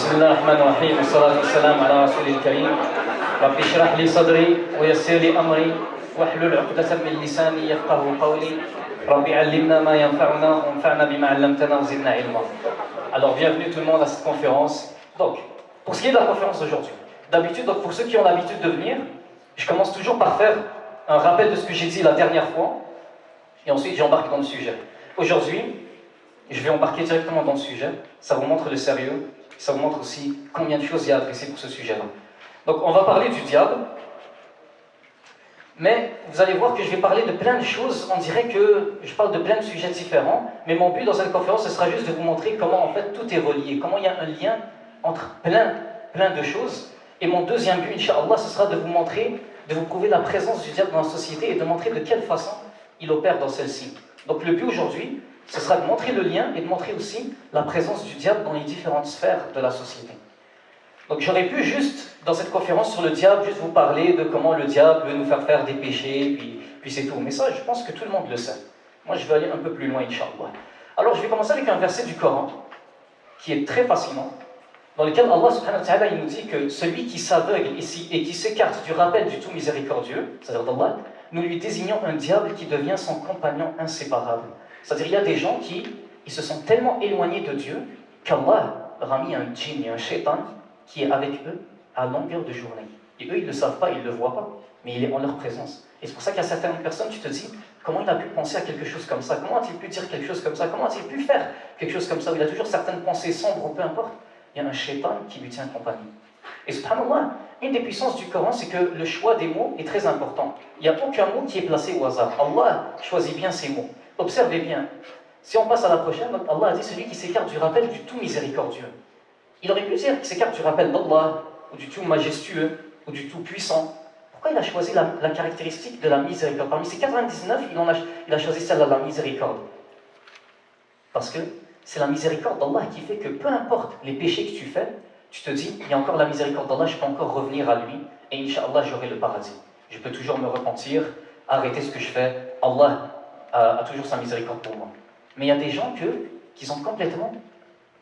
بسم الله الرحمن الرحيم والصلاة والسلام على رسول الكريم رب اشرح لي صدري ويسر لي أمري واحلل عقدة من لساني يفقه قولي رب علمنا ما ينفعنا وانفعنا بما علمتنا وزدنا علما. Alors bienvenue tout le monde à cette conférence. Donc, pour ce qui est de la conférence d'aujourd'hui, d'habitude, donc pour ceux qui ont l'habitude de venir, je commence toujours par faire un rappel de ce que j'ai dit la dernière fois et ensuite j'embarque dans le sujet. Aujourd'hui, je vais embarquer directement dans le sujet. Ça vous montre le sérieux. Ça vous montre aussi combien de choses il y a à adresser pour ce sujet-là. Donc, on va parler du diable. Mais vous allez voir que je vais parler de plein de choses. On dirait que je parle de plein de sujets différents. Mais mon but dans cette conférence, ce sera juste de vous montrer comment en fait tout est relié. Comment il y a un lien entre plein de choses. Et mon deuxième but, Inch'Allah, ce sera de vous montrer, de vous prouver la présence du diable dans la société et de montrer de quelle façon il opère dans celle-ci. Donc le but aujourd'hui, ce sera de montrer le lien et de montrer aussi la présence du diable dans les différentes sphères de la société. Donc j'aurais pu juste, dans cette conférence sur le diable, juste vous parler de comment le diable veut nous faire des péchés, puis c'est tout. Mais ça, je pense que tout le monde le sait. Moi, je vais aller un peu plus loin, Inch'Allah. Alors, je vais commencer avec un verset du Coran, qui est très fascinant, dans lequel Allah subhanahu wa ta'ala, il nous dit que celui qui s'aveugle ici et qui s'écarte du rappel du tout miséricordieux, c'est-à-dire d'Allah, nous lui désignons un diable qui devient son compagnon inséparable. C'est-à-dire, il y a des gens qui ils se sont tellement éloignés de Dieu qu'Allah leur a mis un djinn et un shaitan qui est avec eux à longueur de journée. Et eux, ils ne le savent pas, ils ne le voient pas, mais il est en leur présence. Et c'est pour ça qu'il y a certaines personnes, tu te dis, comment il a pu penser à quelque chose comme ça? Comment a-t-il pu dire quelque chose comme ça? Comment a-t-il pu faire quelque chose comme ça? Il a toujours certaines pensées sombres, ou peu importe. Il y a un shaitan qui lui tient compagnie. Et subhanallah, une des puissances du Coran, c'est que le choix des mots est très important. Il n'y a aucun mot qui est placé au hasard. Allah choisit bien ses mots. Observez bien. Si on passe à la prochaine, donc Allah a dit celui qui s'écarte du rappel du tout miséricordieux. Il aurait pu dire qu'il s'écarte du rappel d'Allah, ou du tout majestueux, ou du tout puissant. Pourquoi il a choisi la caractéristique de la miséricorde? Parmi ces 99, il a choisi celle de la miséricorde. Parce que c'est la miséricorde d'Allah qui fait que peu importe les péchés que tu fais, tu te dis, il y a encore la miséricorde d'Allah, je peux encore revenir à lui, et Inch'Allah, j'aurai le paradis. Je peux toujours me repentir, arrêter ce que je fais. Allah a toujours sa miséricorde pour moi. Mais il y a des gens qui ont complètement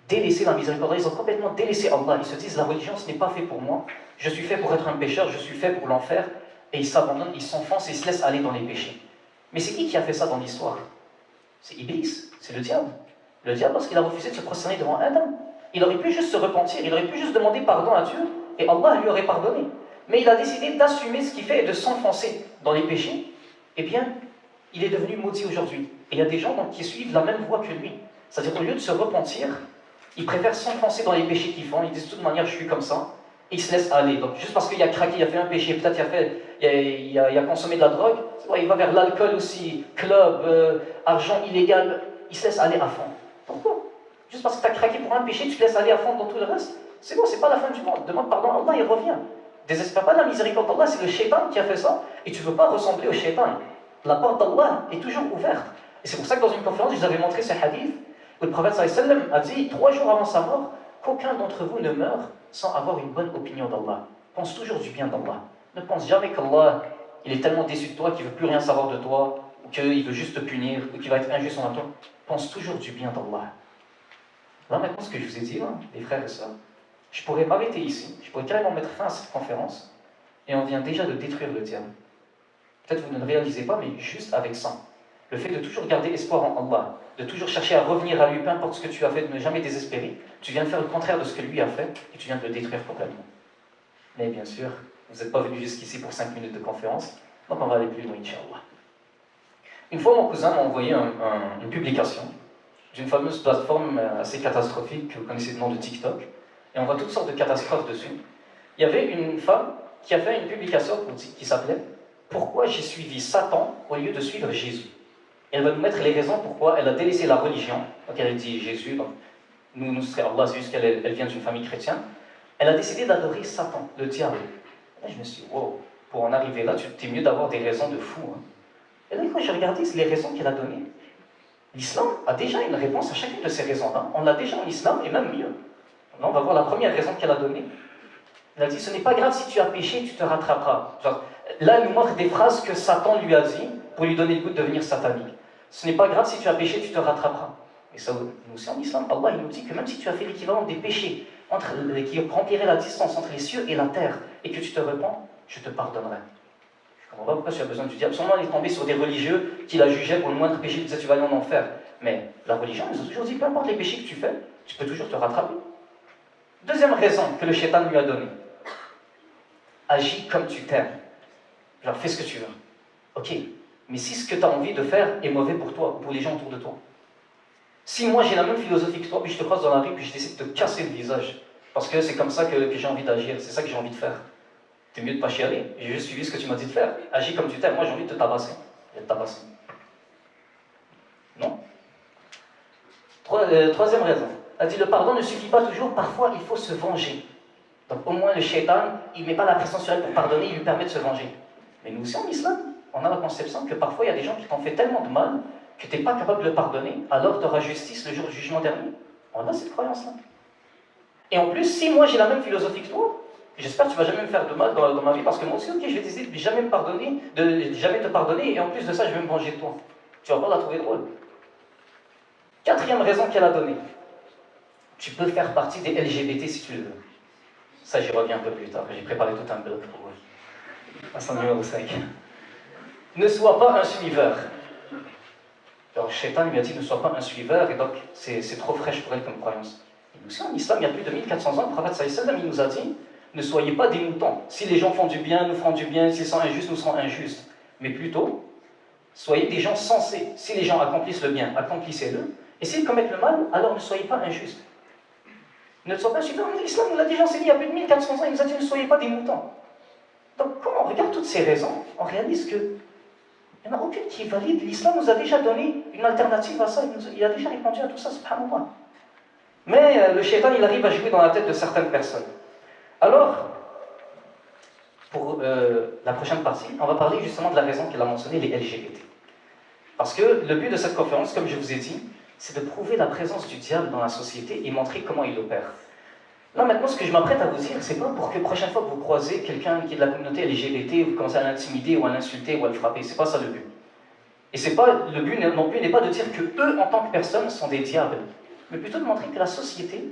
délaissé la miséricorde, ils ont complètement délaissé Allah. Ils se disent, la religion, ce n'est pas fait pour moi. Je suis fait pour être un pécheur, je suis fait pour l'enfer. Et ils s'abandonnent, ils s'enfoncent et ils se laissent aller dans les péchés. Mais c'est qui a fait ça dans l'histoire? C'est Iblis, c'est le diable. Le diable, parce qu'il a refusé de se prosterner devant Adam. Il aurait pu juste se repentir, il aurait pu juste demander pardon à Dieu, et Allah lui aurait pardonné. Mais il a décidé d'assumer ce qu'il fait et de s'enfoncer dans les péchés. Eh bien, il est devenu maudit aujourd'hui. Et il y a des gens donc, qui suivent la même voie que lui. C'est-à-dire, au lieu de se repentir, ils préfèrent s'enfoncer dans les péchés qu'ils font. Ils disent, de toute manière, je suis comme ça. Et ils se laissent aller. Donc, juste parce qu'il a craqué, il a fait un péché, peut-être il a consommé de la drogue, ouais, il va vers l'alcool aussi, club, argent illégal. Il se laisse aller à fond. Pourquoi? Juste parce que tu as craqué pour un péché, tu te laisses aller à fond dans tout le reste. C'est bon, c'est pas la fin du monde. Demande pardon à Allah, il revient. Désespère pas de la miséricorde d'Allah, c'est le shaitan qui a fait ça. Et tu ne veux pas ressembler au shaitan. La porte d'Allah est toujours ouverte. Et c'est pour ça que dans une conférence, je vous avais montré ce hadith où le prophète sallallahu alayhi wa sallam a dit 3 jours avant sa mort qu'aucun d'entre vous ne meurt sans avoir une bonne opinion d'Allah. Pense toujours du bien d'Allah. Ne pense jamais qu'Allah il est tellement déçu de toi qu'il ne veut plus rien savoir de toi, ou qu'il veut juste te punir, ou qu'il va être injuste envers toi. Pense toujours du bien d'Allah. Là maintenant, ce que je vous ai dit, là, les frères et sœurs, je pourrais m'arrêter ici, je pourrais carrément mettre fin à cette conférence, et on vient déjà de détruire le diable. Peut-être vous ne le réalisez pas, mais juste avec ça. Le fait de toujours garder espoir en Allah, de toujours chercher à revenir à lui, peu importe ce que tu as fait, de ne jamais désespérer, tu viens de faire le contraire de ce que lui a fait, et tu viens de le détruire complètement. Mais bien sûr, vous n'êtes pas venu jusqu'ici pour 5 minutes de conférence, donc on va aller plus loin, Inch'Allah. Une fois, mon cousin m'a envoyé une publication d'une fameuse plateforme assez catastrophique que vous connaissez le nom de TikTok, et on voit toutes sortes de catastrophes dessus. Il y avait une femme qui a fait une publication qui s'appelait « Pourquoi j'ai suivi Satan au lieu de suivre Jésus ?» Elle va nous mettre les raisons pourquoi elle a délaissé la religion. Donc elle dit Jésus, donc nous c'est Allah, c'est juste qu'elle vient d'une famille chrétienne. Elle a décidé d'adorer Satan, le diable. Et je me suis dit, wow, pour en arriver là, c'est mieux d'avoir des raisons de fou. Hein. Et donc quand j'ai regardé les raisons qu'elle a données, l'islam a déjà une réponse à chacune de ces raisons-là. On l'a déjà en islam, et même mieux. Là, on va voir la première raison qu'elle a donnée. Elle a dit, ce n'est pas grave si tu as péché, tu te rattraperas. Genre, là, elle nous montre des phrases que Satan lui a dit pour lui donner le goût de devenir satanique. Ce n'est pas grave si tu as péché, tu te rattraperas. Et ça, nous aussi en islam, Allah il nous dit que même si tu as fait l'équivalent des péchés qui remplirait la distance entre les cieux et la terre, et que tu te repens, je te pardonnerai. Je ne comprends pas pourquoi tu as besoin du diable. Sûrement, il est tombé sur des religieux qui la jugeaient pour le moindre péché, il disait tu vas aller en enfer. Mais la religion nous a toujours dit, peu importe les péchés que tu fais, tu peux toujours te rattraper. Deuxième raison que le shaitan lui a donnée. Agis comme tu t'aimes. Genre, fais ce que tu veux. Ok, mais si ce que tu as envie de faire est mauvais pour toi ou pour les gens autour de toi, si moi j'ai la même philosophie que toi, puis je te croise dans la rue, puis je décide de te casser le visage, parce que c'est comme ça que j'ai envie d'agir, c'est ça que j'ai envie de faire, t'es mieux de pas chialer, j'ai juste suivi ce que tu m'as dit de faire, agis comme tu t'aimes, moi j'ai envie de te tabasser, je vais te tabasser. Non. Troisième raison, elle dit le pardon ne suffit pas toujours, parfois il faut se venger. Donc au moins le shaitan, il ne met pas la pression sur elle pour pardonner, il lui permet de se venger. Mais nous aussi en islam, on a la conception que parfois il y a des gens qui t'ont fait tellement de mal que tu n'es pas capable de le pardonner, alors tu auras justice le jour du jugement dernier. On a cette croyance-là. Et en plus, si moi j'ai la même philosophie que toi, j'espère que tu ne vas jamais me faire de mal dans ma vie, parce que moi aussi, ok, je vais décider de jamais me pardonner, de jamais te pardonner, et en plus de ça, je vais me venger de toi. Tu vas pas la trouver drôle. Quatrième raison qu'elle a donnée. Tu peux faire partie des LGBT si tu le veux. Ça, j'y reviens un peu plus tard. J'ai préparé tout un bloc pour eux. Instant numéro 5. Ne sois pas un suiveur. Alors, Shaitan lui a dit ne sois pas un suiveur, et donc c'est trop fraîche pour elle comme croyance. Et nous aussi, en islam, il y a plus de 1400 ans, le prophète sallallahu alayhi wa sallam, il nous a dit ne soyez pas des moutons. Si les gens font du bien, nous ferons du bien. S'ils sont injustes, nous serons injustes. Mais plutôt, soyez des gens sensés. Si les gens accomplissent le bien, accomplissez-le. Et s'ils commettent le mal, alors ne soyez pas injustes. Ne sois pas un suiveur. L'islam nous l'a déjà enseigné il y a plus de 1400 ans. Il nous a dit ne soyez pas des moutons. Donc, quand on regarde toutes ces raisons, on réalise que il n'y en a aucune qui est valide. L'islam nous a déjà donné une alternative à ça. Il a déjà répondu à tout ça, subhanallah. Mais le shaitan, il arrive à jouer dans la tête de certaines personnes. Alors, pour la prochaine partie, on va parler justement de la raison qu'elle a mentionnée, les LGBT. Parce que le but de cette conférence, comme je vous ai dit, c'est de prouver la présence du diable dans la société et montrer comment il opère. Là, maintenant, ce que je m'apprête à vous dire, c'est pas pour que la prochaine fois que vous croisez quelqu'un qui est de la communauté LGBT, vous commencez à l'intimider ou à l'insulter ou à le frapper. C'est pas ça le but. Et c'est pas, le but non plus n'est pas de dire que eux, en tant que personnes, sont des diables, mais plutôt de montrer que la société,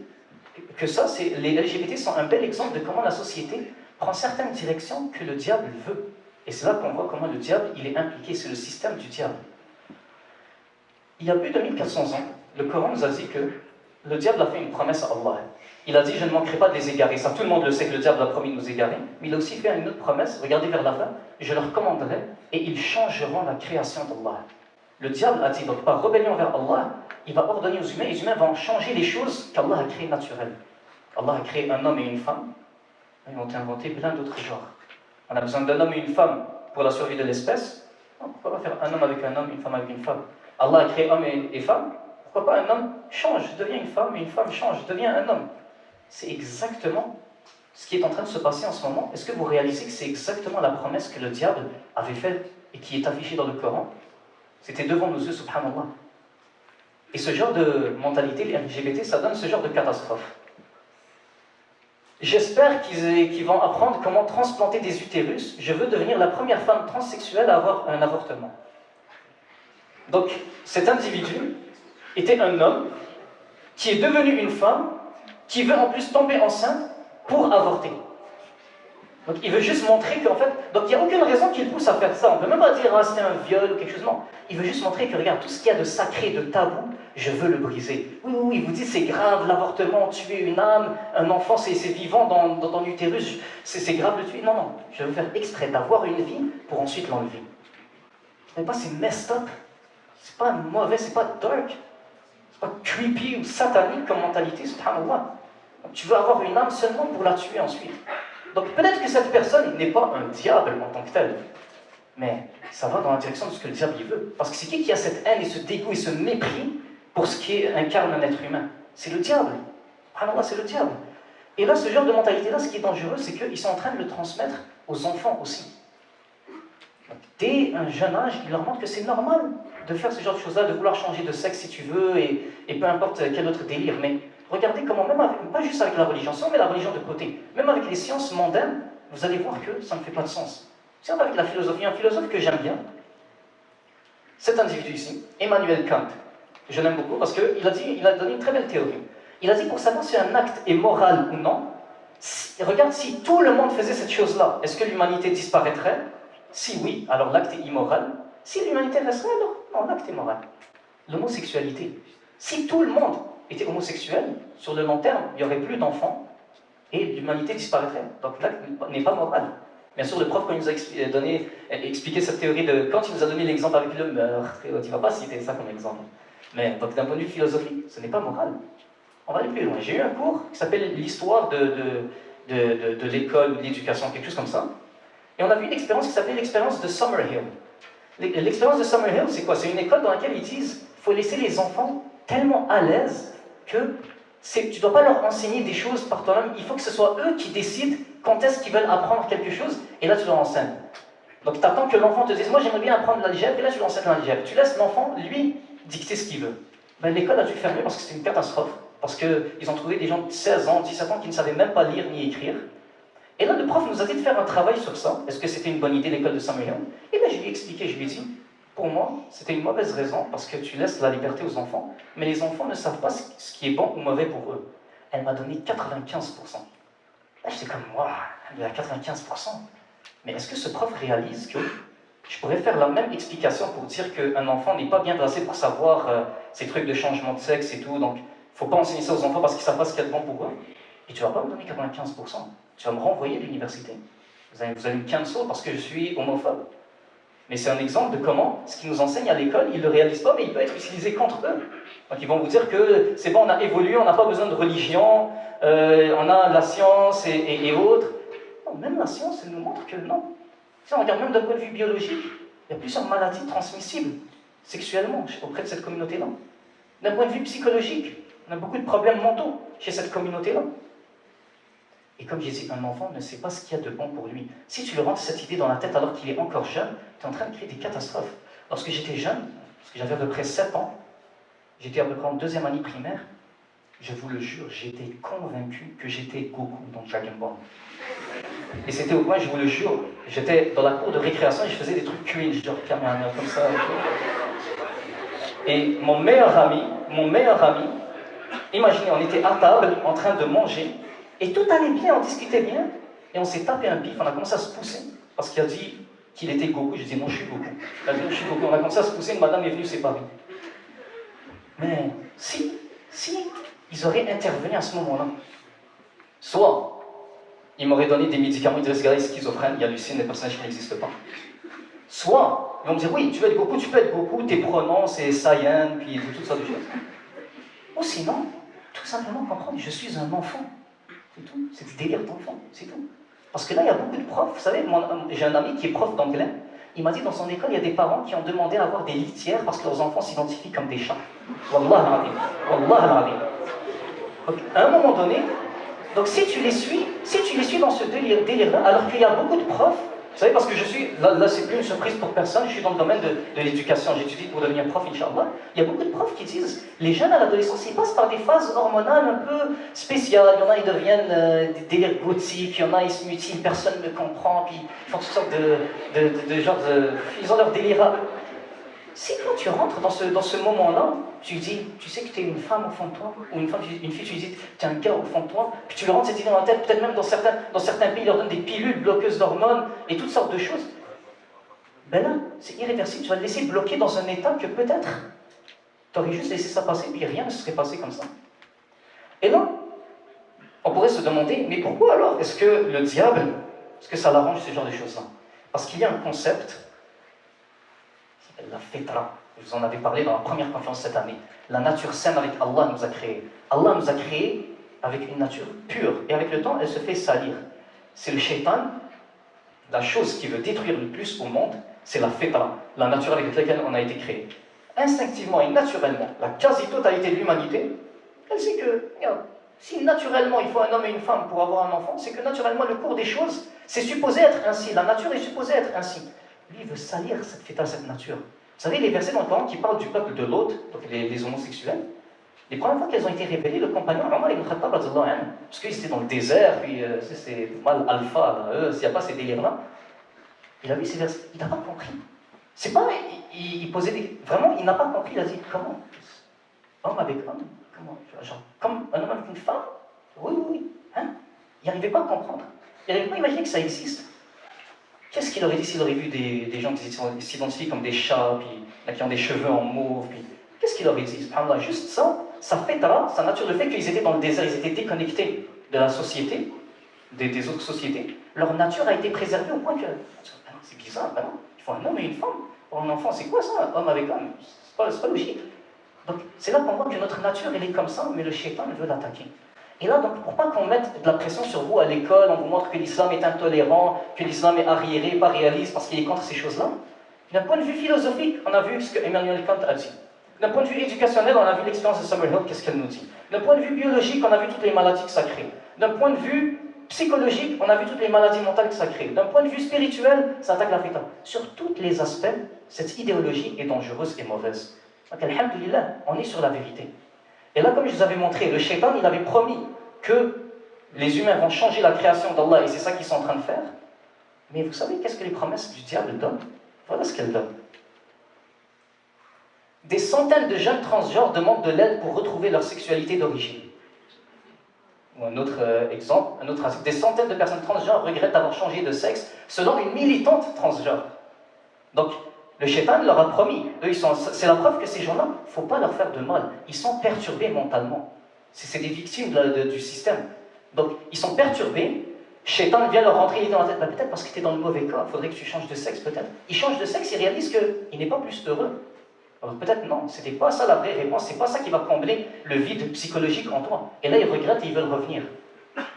que ça, les LGBT sont un bel exemple de comment la société prend certaines directions que le diable veut. Et c'est là qu'on voit comment le diable, il est impliqué, c'est le système du diable. Il y a plus de 1400 ans, le Coran nous a dit que le diable a fait une promesse à Allah. Il a dit, je ne manquerai pas de les égarer. Ça, tout le monde le sait que le diable a promis de nous égarer. Mais il a aussi fait une autre promesse, regardez vers la fin, je leur commanderai et ils changeront la création d'Allah. Le diable a dit, donc par rébellion vers Allah, il va ordonner aux humains, et les humains vont changer les choses qu'Allah a créées naturelles. Allah a créé un homme et une femme, ils vont inventer plein d'autres genres. On a besoin d'un homme et une femme pour la survie de l'espèce. Pourquoi pas faire un homme avec un homme, une femme avec une femme? Allah a créé homme et femme. Pourquoi pas un homme change, devient une femme, et une femme change, devient un homme? C'est exactement ce qui est en train de se passer en ce moment. Est-ce que vous réalisez que c'est exactement la promesse que le diable avait faite et qui est affichée dans le Coran? C'était devant nos yeux, subhanallah. Et ce genre de mentalité, les LGBT, ça donne ce genre de catastrophe. J'espère qu'ils vont apprendre comment transplanter des utérus. Je veux devenir la première femme transsexuelle à avoir un avortement. Donc, cet individu était un homme qui est devenu une femme, qui veut en plus tomber enceinte pour avorter. Donc il veut juste montrer qu'en fait, donc il n'y a aucune raison qu'il pousse à faire ça. On ne peut même pas dire ah, c'était un viol ou quelque chose, non. Il veut juste montrer que regarde, tout ce qu'il y a de sacré, de tabou, je veux le briser. Oui, oui, il vous dit c'est grave l'avortement, tuer une âme, un enfant c'est vivant dans ton utérus, c'est grave de tuer. Non, non, je veux faire exprès d'avoir une vie pour ensuite l'enlever. Mais pas c'est messed up, c'est pas mauvais, c'est pas dark. Pas creepy ou satanique comme mentalité, subhanallah. Tu veux avoir une âme seulement pour la tuer ensuite. Donc peut-être que cette personne n'est pas un diable en tant que tel, mais ça va dans la direction de ce que le diable il veut. Parce que c'est qui a cette haine et ce dégoût et ce mépris pour ce qui incarne un être humain? C'est le diable. Subhanallah, c'est le diable. Et là, ce genre de mentalité-là, ce qui est dangereux, c'est qu'ils sont en train de le transmettre aux enfants aussi. Dès un jeune âge, il leur montre que c'est normal de faire ce genre de choses-là, de vouloir changer de sexe si tu veux, et peu importe quel autre délire. Mais regardez comment, même avec, pas juste avec la religion, si on met la religion de côté, même avec les sciences mondaines, vous allez voir que ça ne fait pas de sens. Si on va avec la philosophie, un philosophe que j'aime bien, cet individu ici, Emmanuel Kant, je l'aime beaucoup parce qu'il a donné une très belle théorie. Il a dit pour savoir si un acte est moral ou non, regarde si tout le monde faisait cette chose-là, est-ce que l'humanité disparaîtrait? Si oui, alors l'acte est immoral. Si l'humanité resterait, alors non, l'acte est moral. L'homosexualité. Si tout le monde était homosexuel, sur le long terme, il n'y aurait plus d'enfants et l'humanité disparaîtrait. Donc l'acte n'est pas moral. Bien sûr, le prof, quand il nous a expliqué cette théorie de... Quand il nous a donné l'exemple avec le meurtre, tu ne vas pas citer ça comme exemple. Mais donc d'un point de vue philosophique, ce n'est pas moral. On va aller plus loin. J'ai eu un cours qui s'appelle l'histoire de l'école ou de l'éducation, quelque chose comme ça. Et on a vu une expérience qui s'appelait l'expérience de Summerhill. L'expérience de Summerhill, c'est quoi? C'est une école dans laquelle ils disent qu'il faut laisser les enfants tellement à l'aise que tu ne dois pas leur enseigner des choses par toi-même. Il faut que ce soit eux qui décident quand est-ce qu'ils veulent apprendre quelque chose, et là tu leur enseignes. Donc tu attends que l'enfant te dise, moi j'aimerais bien apprendre l'algèbre, et là tu lui enseignes l'algèbre. Tu laisses l'enfant, lui, dicter ce qu'il veut. Ben, l'école a dû fermer parce que c'était une catastrophe. Parce qu'ils ont trouvé des gens de 16 ans, 17 ans qui ne savaient même pas lire ni écrire. Et là, le prof nous a dit de faire un travail sur ça. Est-ce que c'était une bonne idée, l'école de Summerhill? Et là, je lui ai expliqué, je lui ai dit, pour moi, c'était une mauvaise raison, parce que tu laisses la liberté aux enfants, mais les enfants ne savent pas ce qui est bon ou mauvais pour eux. Elle m'a donné 95%. Là, j'étais comme, waouh, elle a 95%. Mais est-ce que ce prof réalise que je pourrais faire la même explication pour dire qu'un enfant n'est pas bien placé pour savoir ces trucs de changement de sexe et tout, donc il ne faut pas enseigner ça aux enfants parce qu'ils ne savent pas ce qu'il y a de bon pour eux. Et tu ne vas pas me donner 95%. Tu vas me renvoyer de l'université. Vous allez me cancel parce que je suis homophobe. Mais c'est un exemple de comment ce qu'ils nous enseignent à l'école, ils ne le réalisent pas, mais il peut être utilisé contre eux. Donc ils vont vous dire que c'est bon, on a évolué, on n'a pas besoin de religion, on a la science et autres. Non, même la science, elle nous montre que non. Si on regarde même d'un point de vue biologique, il y a plusieurs maladies transmissibles sexuellement auprès de cette communauté-là. D'un point de vue psychologique, on a beaucoup de problèmes mentaux chez cette communauté-là. Et comme j'ai dit, un enfant ne sait pas ce qu'il y a de bon pour lui. Si tu lui rentres cette idée dans la tête alors qu'il est encore jeune, tu es en train de créer des catastrophes. Lorsque j'étais jeune, parce que j'avais à peu près 7 ans, j'étais à peu près en 2e année primaire, je vous le jure, j'étais convaincu que j'étais Goku dans Dragon Ball. Et c'était au point, je vous le jure, j'étais dans la cour de récréation et je faisais des trucs cringe, genre Kamehameha, comme ça. Et mon meilleur ami, imaginez, on était à table en train de manger, et tout allait bien, on discutait bien, et on s'est tapé un bif, on a commencé à se pousser, parce qu'il a dit qu'il était Goku, je dis non, je suis Goku. Il a dit non, je suis Goku, on a commencé à se pousser, une madame est venue séparer. Mais si ils auraient intervenu à ce moment-là, soit ils m'auraient donné des médicaments, ils diraient, ce gars-là est schizophrène, il hallucine des personnages qui n'existent pas. Soit, ils vont me dire, oui, tu peux être Goku, tes pronoms, c'est Saiyan, puis tout ça de choses. Ou sinon, tout simplement comprendre, je suis un enfant. C'est tout. C'est du délire d'enfant, c'est tout. Parce que là, il y a beaucoup de profs. Vous savez, j'ai un ami qui est prof d'anglais. Il m'a dit, dans son école, il y a des parents qui ont demandé à avoir des litières parce que leurs enfants s'identifient comme des chats. Wallah al-azim. Wallah al-azim. Donc, à un moment donné, donc si tu les suis dans ce délire-là, alors qu'il y a beaucoup de profs, vous savez, parce que je suis, là c'est plus une surprise pour personne, je suis dans le domaine de l'éducation, j'étudie pour devenir prof, Inch'Allah. Il y a beaucoup de profs qui disent, les jeunes à l'adolescence, ils passent par des phases hormonales un peu spéciales. Il y en a, ils deviennent des délires gothiques, il y en a, ils se mutilent, personne ne comprend, puis ils font toutes sortes ils ont leur délire à eux. Si quand tu rentres dans ce moment-là, tu dis, tu sais que tu es une femme au fond de toi, ou une fille, tu dis, tu es un gars au fond de toi, puis tu leur rentres cette idée dans la tête, peut-être même dans certains pays, ils leur donnent des pilules bloqueuses d'hormones et toutes sortes de choses. Ben là, c'est irréversible, tu vas le laisser bloqué dans un état que peut-être, tu aurais juste laissé ça passer, puis rien ne se serait passé comme ça. Et là, on pourrait se demander, mais pourquoi alors est-ce que le diable, est-ce que ça l'arrange ce genre de choses-là? Parce qu'il y a un concept, la fitra. Je vous en avais parlé dans la première conférence cette année. La nature saine avec Allah nous a créés. Allah nous a créés avec une nature pure. Et avec le temps, elle se fait salir. C'est le shaitan, la chose qui veut détruire le plus au monde, c'est la fitra, la nature avec laquelle on a été créé. Instinctivement et naturellement, la quasi-totalité de l'humanité, elle sait que, regarde, si naturellement il faut un homme et une femme pour avoir un enfant, c'est que naturellement le cours des choses, c'est supposé être ainsi. La nature est supposée être ainsi. Lui, il veut salir cette fitra, cette nature. Vous savez, les versets dans le Coran qui parlent du peuple de Lot, donc les homosexuels, les premières fois qu'elles ont été révélées, le compagnon Omar ibn Khattab, parce qu'ils étaient dans le désert, puis c'est mal alpha, s'il n'y a pas ces délires-là, il a vu ces versets, il n'a pas compris. C'est pas, il posait des... Vraiment, il n'a pas compris, il a dit, comment homme avec homme, comment, genre, comme un homme avec une femme? Oui, oui, oui. Hein? Il n'arrivait pas à comprendre. Il n'arrivait pas à imaginer que ça existe. Qu'est-ce qu'il aurait dit s'il aurait vu des gens qui s'identifient comme des chats, puis là, qui ont des cheveux en mauve, puis qu'est-ce qu'il aurait dit? Subhanallah, juste ça, sa fitra, sa nature, le fait qu'ils étaient dans le désert, ils étaient déconnectés de la société, des autres sociétés, leur nature a été préservée au point que, ah non, c'est bizarre, ben non, il faut un homme et une femme. Pour un enfant, c'est quoi ça, homme avec homme? C'est pas logique. Donc c'est là qu'on voit que notre nature, elle est comme ça, mais le shaitan veut l'attaquer. Et là, donc, pour pas qu'on mette de la pression sur vous à l'école, on vous montre que l'islam est intolérant, que l'islam est arriéré, pas réaliste, parce qu'il est contre ces choses-là. D'un point de vue philosophique, on a vu ce que Emmanuel Kant a dit. D'un point de vue éducationnel, on a vu l'expérience de Summerhill, qu'est-ce qu'elle nous dit. D'un point de vue biologique, on a vu toutes les maladies que ça crée. D'un point de vue psychologique, on a vu toutes les maladies mentales que ça crée. D'un point de vue spirituel, ça attaque la fitra. Sur tous les aspects, cette idéologie est dangereuse et mauvaise. Donc, alhamdoulilah, on est sur la vérité. Et là, comme je vous avais montré, le shaitan, il avait promis que les humains vont changer la création d'Allah, et c'est ça qu'ils sont en train de faire. Mais vous savez qu'est-ce que les promesses du diable donnent? Voilà ce qu'elles donnent. Des centaines de jeunes transgenres demandent de l'aide pour retrouver leur sexualité d'origine. Ou un autre exemple, un autre aspect. Des centaines de personnes transgenres regrettent d'avoir changé de sexe selon une militante transgenre. Donc, le shaitan leur a promis. C'est la preuve que ces gens-là, il ne faut pas leur faire de mal. Ils sont perturbés mentalement. C'est des victimes du système. Donc, ils sont perturbés. Shaitan vient leur rentrer l'idée dans la tête. Bah, peut-être parce que tu es dans le mauvais cas, il faudrait que tu changes de sexe, peut-être. Ils changent de sexe, ils réalisent qu'il n'est pas plus heureux. Alors peut-être non, c'était pas ça la vraie réponse, c'est pas ça qui va combler le vide psychologique en toi. Et là, ils regrettent et ils veulent revenir.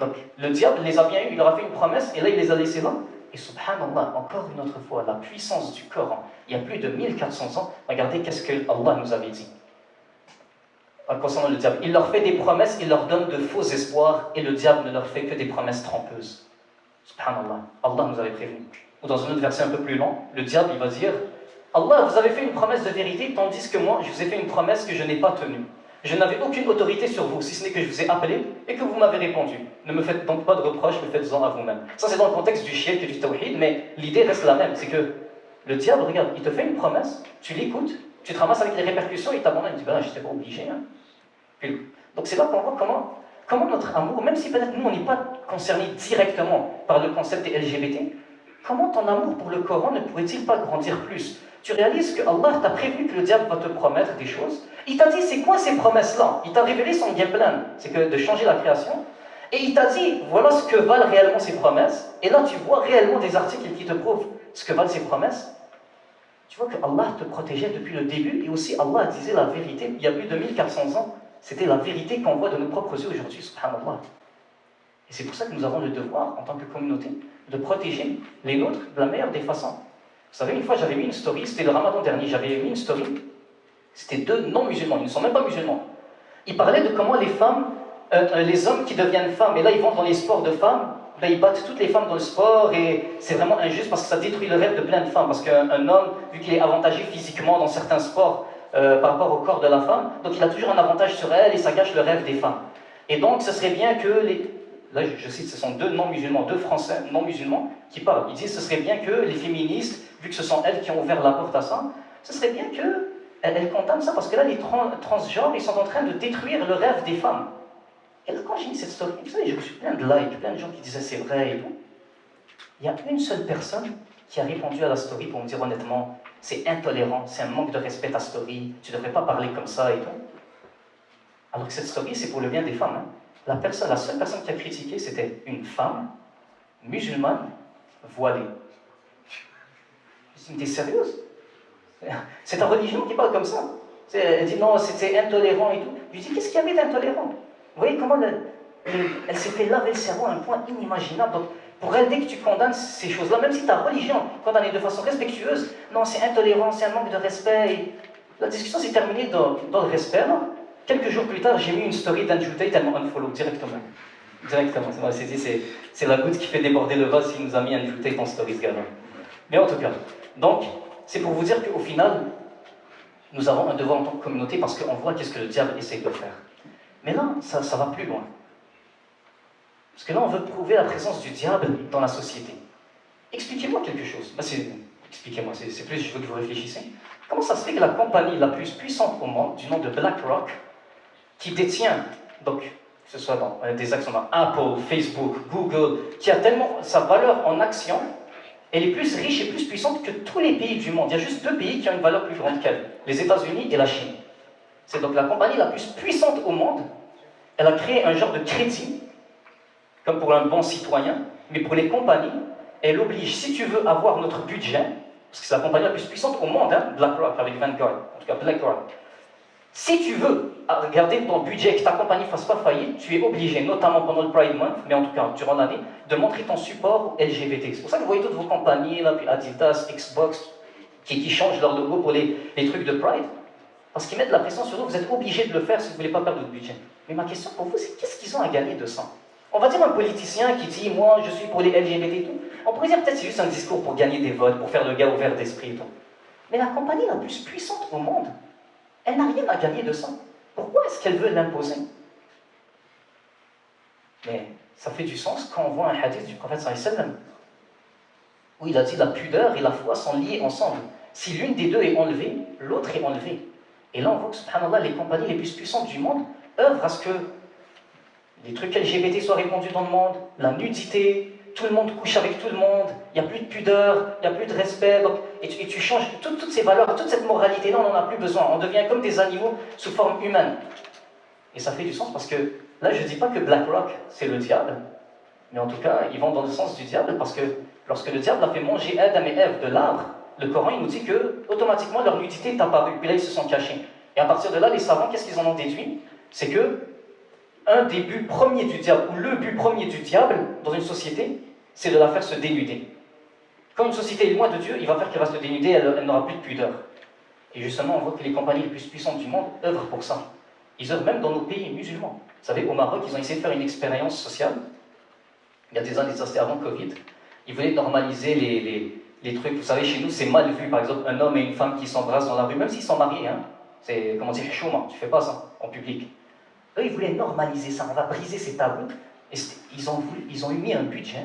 Donc, le diable les a bien eus, il leur a fait une promesse, et là, il les a laissés là. Et subhanallah, encore une autre fois, la puissance du Coran, il y a plus de 1400 ans, regardez qu'est-ce que Allah nous avait dit. Concernant le diable, il leur fait des promesses, il leur donne de faux espoirs, et le diable ne leur fait que des promesses trompeuses. Subhanallah, Allah nous avait prévenu. Ou dans un autre verset un peu plus long, le diable, il va dire: Allah, vous avez fait une promesse de vérité, tandis que moi, je vous ai fait une promesse que je n'ai pas tenue. Je n'avais aucune autorité sur vous, si ce n'est que je vous ai appelé et que vous m'avez répondu. Ne me faites donc pas de reproches, mais faites-en à vous-même. Ça, c'est dans le contexte du shirk et du tawhid, mais l'idée reste la même. C'est que le diable, regarde, il te fait une promesse, tu l'écoutes, tu te ramasses avec les répercussions, il t'abandonne, il dit: ben, je n'étais pas obligé. Hein. Donc c'est là qu'on voit comment notre amour, même si peut-être nous, on n'est pas concernés directement par le concept des LGBT, comment ton amour pour le Coran ne pourrait-il pas grandir plus? Tu réalises que Allah t'a prévenu que le diable va te promettre des choses. Il t'a dit, c'est quoi ces promesses-là? Il t'a révélé son game plan, c'est que de changer la création. Et il t'a dit, voilà ce que valent réellement ces promesses. Et là, tu vois réellement des articles qui te prouvent ce que valent ces promesses. Tu vois que Allah te protégeait depuis le début, et aussi Allah disait la vérité. Il y a plus de 1400 ans, c'était la vérité qu'on voit de nos propres yeux aujourd'hui, subhanallah. Et c'est pour ça que nous avons le devoir, en tant que communauté, de protéger les nôtres de la meilleure des façons. Vous savez, une fois j'avais mis une story, c'était le ramadan dernier, j'avais mis une story, c'était deux non-musulmans, ils ne sont même pas musulmans. Ils parlaient de comment les femmes, les hommes qui deviennent femmes, et là ils vont dans les sports de femmes, là ils battent toutes les femmes dans le sport, et c'est vraiment injuste parce que ça détruit le rêve de plein de femmes, parce qu'un homme, vu qu'il est avantagé physiquement dans certains sports par rapport au corps de la femme, donc il a toujours un avantage sur elle, et ça gâche le rêve des femmes. Et donc ce serait bien que là je cite, ce sont deux non-musulmans, deux Français non-musulmans qui parlent. Ils disent ce serait bien que les féministes, vu que ce sont elles qui ont ouvert la porte à ça, ce serait bien qu'elles condamnent ça, parce que là, les transgenres, ils sont en train de détruire le rêve des femmes. Et là, quand j'ai mis cette story, vous savez, j'ai reçu plein de likes, plein de gens qui disaient c'est vrai et tout. Il y a une seule personne qui a répondu à la story pour me dire honnêtement, c'est intolérant, c'est un manque de respect ta story, tu ne devrais pas parler comme ça et tout. Alors que cette story, c'est pour le bien des femmes. Hein. La seule personne qui a critiqué, c'était une femme musulmane voilée. Je me dis, t'es sérieuse? C'est ta religion qui parle comme ça. Elle dit non, c'était intolérant et tout. Je lui dis, qu'est-ce qu'il y avait d'intolérant? Vous voyez comment elle s'est fait laver le cerveau à un point inimaginable. Donc, pour elle, dès que tu condamnes ces choses-là, même si ta religion condamne de façon respectueuse, non, c'est intolérant, c'est un manque de respect. Et la discussion s'est terminée dans le respect. Là. Quelques jours plus tard, j'ai mis une story d'Andrew Tate, elle m'a unfollow directement. Directement, c'est la goutte qui fait déborder le vase s'il nous a mis Andrew Tate en story, ce gars-là. Mais en tout cas, donc, c'est pour vous dire qu'au final, nous avons un devoir en tant que communauté parce qu'on voit qu'est-ce que le diable essaie de faire. Mais là, ça va plus loin. Parce que là, on veut prouver la présence du diable dans la société. Expliquez-moi quelque chose. Expliquez-moi, c'est plus, je veux que vous réfléchissiez. Comment ça se fait que la compagnie la plus puissante au monde, du nom de BlackRock, qui détient, donc, que ce soit dans des actions dans Apple, Facebook, Google, qui a tellement sa valeur en action, elle est plus riche et plus puissante que tous les pays du monde. Il y a juste 2 pays qui ont une valeur plus grande qu'elle, les États-Unis et la Chine. C'est donc la compagnie la plus puissante au monde. Elle a créé un genre de crédit, comme pour un bon citoyen, mais pour les compagnies, elle oblige, si tu veux avoir notre budget, parce que c'est la compagnie la plus puissante au monde, hein, BlackRock, avec Vanguard, en tout cas BlackRock. Si tu veux garder ton budget et que ta compagnie ne fasse pas faillite, tu es obligé, notamment pendant le Pride Month, mais en tout cas durant l'année, de montrer ton support LGBT. C'est pour ça que vous voyez toutes vos compagnies, là, puis Adidas, Xbox, qui changent leur logo pour les trucs de Pride. Parce qu'ils mettent de la pression sur vous, vous êtes obligé de le faire si vous ne voulez pas perdre votre budget. Mais ma question pour vous, c'est qu'est-ce qu'ils ont à gagner de ça? On va dire un politicien qui dit, moi je suis pour les LGBT et tout. On pourrait dire peut-être c'est juste un discours pour gagner des votes, pour faire le gars ouvert d'esprit et tout. Mais la compagnie la plus puissante au monde, elle n'a rien à gagner de ça. Pourquoi est-ce qu'elle veut l'imposer? Mais ça fait du sens quand on voit un hadith du prophète sallallahu alayhi wa sallam, où il a dit la pudeur et la foi sont liées ensemble. Si l'une des deux est enlevée, l'autre est enlevée. Et là on voit que, subhanallah, les compagnies les plus puissantes du monde œuvrent à ce que les trucs LGBT soient répandus dans le monde, la nudité, tout le monde couche avec tout le monde, il n'y a plus de pudeur, il n'y a plus de respect, donc, et tu changes toutes ces valeurs, toute cette moralité-là, on n'en a plus besoin, on devient comme des animaux sous forme humaine. Et ça fait du sens parce que, là je ne dis pas que BlackRock c'est le diable, mais en tout cas, ils vont dans le sens du diable parce que lorsque le diable a fait manger Adam et Ève de l'arbre, le Coran il nous dit que automatiquement leur nudité est apparue, puis là ils se sont cachés. Et à partir de là, les savants, qu'est-ce qu'ils en ont déduit? C'est que un des buts premiers du diable, ou le but premier du diable dans une société, c'est de la faire se dénuder. Quand une société est loin de Dieu, il va faire qu'elle va se dénuder, elle n'aura plus de pudeur. Et justement, on voit que les compagnies les plus puissantes du monde œuvrent pour ça. Ils œuvrent même dans nos pays musulmans. Vous savez, au Maroc, ils ont essayé de faire une expérience sociale. Il y a des années, ça c'était avant Covid. Ils voulaient normaliser les trucs. Vous savez, chez nous, c'est mal vu, par exemple, un homme et une femme qui s'embrassent dans la rue, même s'ils sont mariés. Hein. C'est, comment dire, chouma, tu fais pas ça en public. Eux, ils voulaient normaliser ça, on va briser ces tabous. Et ils ont mis un budget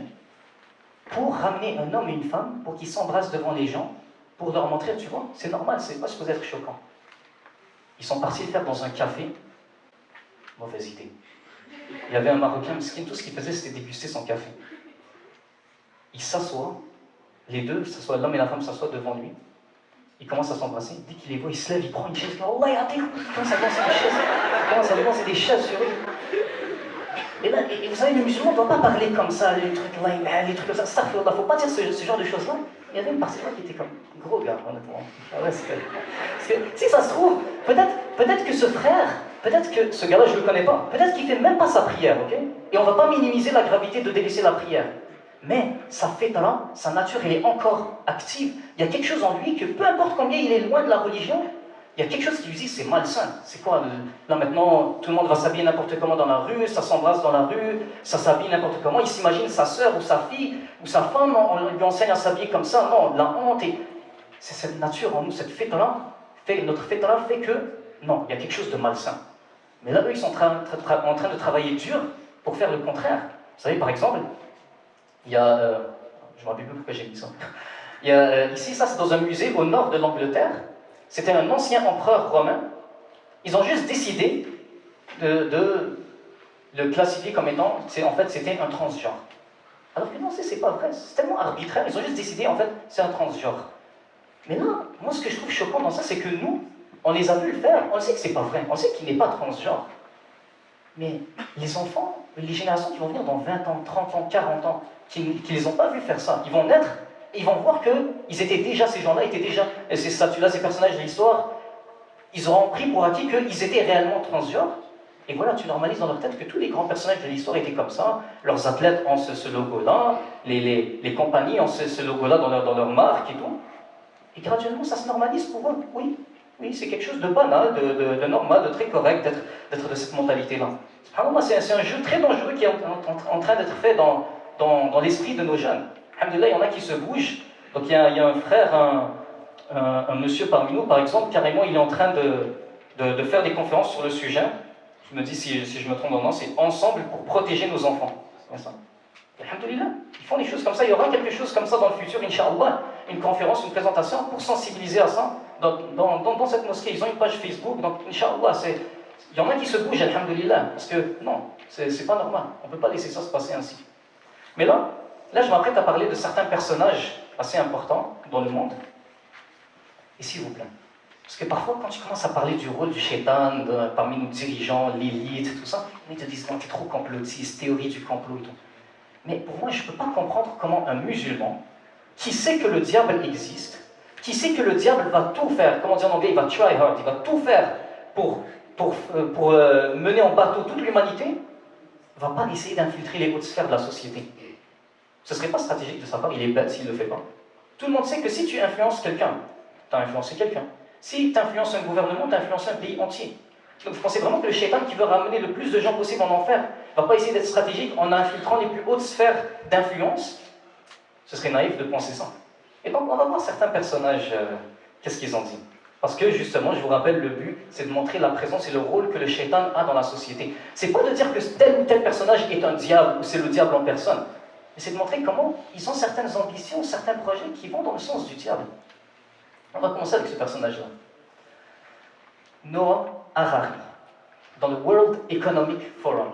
pour ramener un homme et une femme, pour qu'ils s'embrassent devant les gens, pour leur montrer, tu vois, c'est normal, c'est pas supposé être choquant. Ils sont partis le faire dans un café. Mauvaise idée. Il y avait un Marocain, mesquin, tout ce qu'il faisait, c'était déguster son café. Il s'assoit, les deux, l'homme et la femme s'assoient devant lui. Il commence à s'embrasser. Dès qu'il les voit, il se lève, il prend une chaise. Allah ya'tik. Il commence à lancer des chaises. Il commence à lancer des chaises sur eux. Et là, et vous savez, le musulman ne doit pas parler comme ça, les trucs là, les trucs comme ça. Il ne faut pas dire ce genre de choses-là. Il y avait une partie là qui était comme gros gars, honnêtement. Ah ouais, parce que si ça se trouve, peut-être que ce frère, peut-être que ce gars-là, je ne le connais pas, peut-être qu'il ne fait même pas sa prière, ok? Et on ne va pas minimiser la gravité de délaisser la prière. Mais sa fitra, sa nature, elle est encore active. Il y a quelque chose en lui que, peu importe combien il est loin de la religion, il y a quelque chose qui lui dit c'est malsain. C'est quoi? Là maintenant, tout le monde va s'habiller n'importe comment dans la rue, ça s'embrasse dans la rue, ça s'habille n'importe comment. Il s'imagine sa sœur ou sa fille ou sa femme, on lui enseigne à s'habiller comme ça. Non, la honte, c'est cette nature en nous, cette fitra, notre fitra fait que, non, il y a quelque chose de malsain. Mais là, eux, ils sont en train de travailler dur pour faire le contraire. Vous savez, par exemple, il y a, je ne me rappelle plus pourquoi j'ai dit ça. Il y a, ici, ça c'est dans un musée au nord de l'Angleterre. C'était un ancien empereur romain. Ils ont juste décidé de le classifier comme étant, en fait, c'était un transgenre. Alors que non, c'est pas vrai. C'est tellement arbitraire. Ils ont juste décidé, en fait, c'est un transgenre. Mais là, moi, ce que je trouve choquant dans ça, c'est que nous, on les a vus le faire. On sait que c'est pas vrai. On sait qu'il n'est pas transgenre. Mais les enfants, les générations qui vont venir dans 20 ans, 30 ans, 40 ans, qui ne les ont pas vus faire ça, ils vont naître et ils vont voir qu'ils étaient déjà, ces gens-là étaient déjà, ces statues-là, ces personnages de l'histoire, ils auront pris pour acquis qu'ils étaient réellement transgenres. Et voilà, tu normalises dans leur tête que tous les grands personnages de l'histoire étaient comme ça, leurs athlètes ont ce logo-là, les compagnies ont ce logo-là dans leur marque et tout. Et graduellement, ça se normalise pour eux, oui. Oui, c'est quelque chose de banal, de normal, de très correct d'être de cette mentalité-là. C'est un jeu très dangereux qui est en train d'être fait dans l'esprit de nos jeunes. Alhamdoulilah, il y en a qui se bougent. Donc il y a un frère, un monsieur parmi nous, par exemple, carrément, il est en train de faire des conférences sur le sujet. Je me dis si je me trompe dans le nom, c'est Ensemble pour protéger nos enfants. C'est ça. Alhamdoulilah, ils font des choses comme ça. Il y aura quelque chose comme ça dans le futur, Inch'Allah. Une conférence, une présentation pour sensibiliser à ça. Dans cette mosquée, ils ont une page Facebook, donc Inch'Allah, Il y en a qui se bougent, alhamdoulilah, parce que non, c'est pas normal. On ne peut pas laisser ça se passer ainsi. Mais là, je m'apprête à parler de certains personnages assez importants dans le monde. Et s'il vous plaît, parce que parfois, quand tu commences à parler du rôle du shaitan parmi nos dirigeants, l'élite, tout ça, ils te disent non, t'es trop complotiste, théorie du complot et tout. Mais pour moi, je ne peux pas comprendre comment un musulman, qui sait que le diable existe, qui sait que le diable va tout faire, comment dire en anglais, il va try hard, il va tout faire pour mener en bateau toute l'humanité, ne va pas essayer d'infiltrer les hautes sphères de la société. Ce ne serait pas stratégique de sa part, il est bête s'il ne le fait pas. Tout le monde sait que si tu influences quelqu'un, tu as influencé quelqu'un. Si tu influences un gouvernement, tu as influencé un pays entier. Donc vous pensez vraiment que le shaitan qui veut ramener le plus de gens possible en enfer ne va pas essayer d'être stratégique en infiltrant les plus hautes sphères d'influence? Ce serait naïf de penser ça. Et donc on va voir certains personnages, qu'est-ce qu'ils ont dit. Parce que justement, je vous rappelle, le but, c'est de montrer la présence et le rôle que le shaitan a dans la société. C'est pas de dire que tel ou tel personnage est un diable ou c'est le diable en personne. Mais c'est de montrer comment ils ont certaines ambitions, certains projets qui vont dans le sens du diable. On va commencer avec ce personnage-là. Noah Harari, dans le World Economic Forum.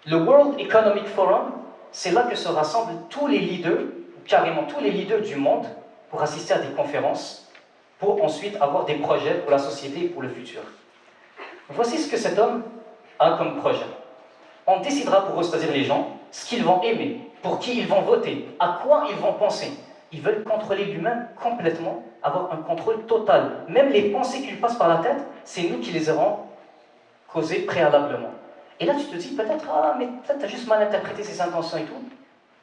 Le World Economic Forum, c'est là que se rassemblent tous les leaders, carrément tous les leaders du monde, pour assister à des conférences, pour ensuite avoir des projets pour la société et pour le futur. Voici ce que cet homme a comme projet. On décidera pour eux, c'est-à-dire les gens, ce qu'ils vont aimer, pour qui ils vont voter, à quoi ils vont penser. Ils veulent contrôler l'humain complètement, avoir un contrôle total. Même les pensées qui lui passent par la tête, c'est nous qui les aurons causées préalablement. Et là, tu te dis peut-être, ah, mais peut-être tu as juste mal interprété ses intentions et tout.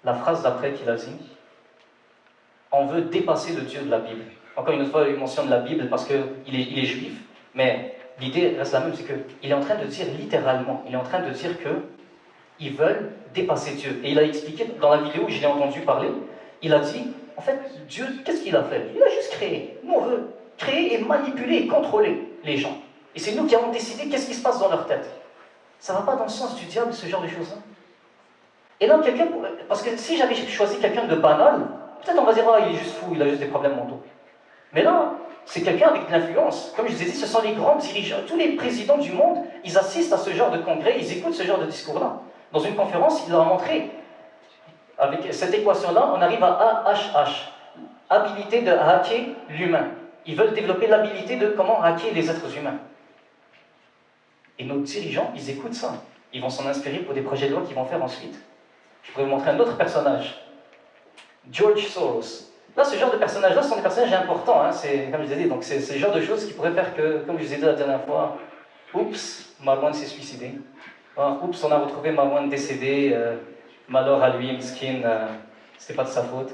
La phrase d'après qu'il a dit, on veut dépasser le Dieu de la Bible. Encore une fois, il mentionne la Bible parce qu'il est juif, mais l'idée reste la même, c'est qu'il est en train de dire littéralement, il est en train de dire qu'ils veulent dépasser Dieu. Et il a expliqué dans la vidéo où je l'ai entendu parler, il a dit, en fait, Dieu, qu'est-ce qu'il a fait? Il a juste créé. Nous, on veut créer et manipuler et contrôler les gens. Et c'est nous qui avons décidé qu'est-ce qui se passe dans leur tête. Ça ne va pas dans le sens du diable, ce genre de choses-là. Et là, parce que si j'avais choisi quelqu'un de banal, peut-être on va dire, ah, il est juste fou, il a juste des problèmes mentaux. Mais là, c'est quelqu'un avec de l'influence. Comme je vous ai dit, ce sont les grands dirigeants, tous les présidents du monde, ils assistent à ce genre de congrès, ils écoutent ce genre de discours-là. Dans une conférence, il leur a montré, avec cette équation-là, on arrive à AHH, habilité de hacker l'humain. Ils veulent développer l'habilité de comment hacker les êtres humains. Et nos dirigeants, ils écoutent ça. Ils vont s'en inspirer pour des projets de loi qu'ils vont faire ensuite. Je pourrais vous montrer un autre personnage. George Soros. Là, ce genre de personnages-là sont des personnages importants, hein, comme je vous ai dit, donc c'est le genre de choses qui pourraient faire que, comme je vous ai dit la dernière fois, oups, Marwan s'est suicidé. Oups, on a retrouvé Marwan décédé, malheur à lui, miskin, c'était pas de sa faute.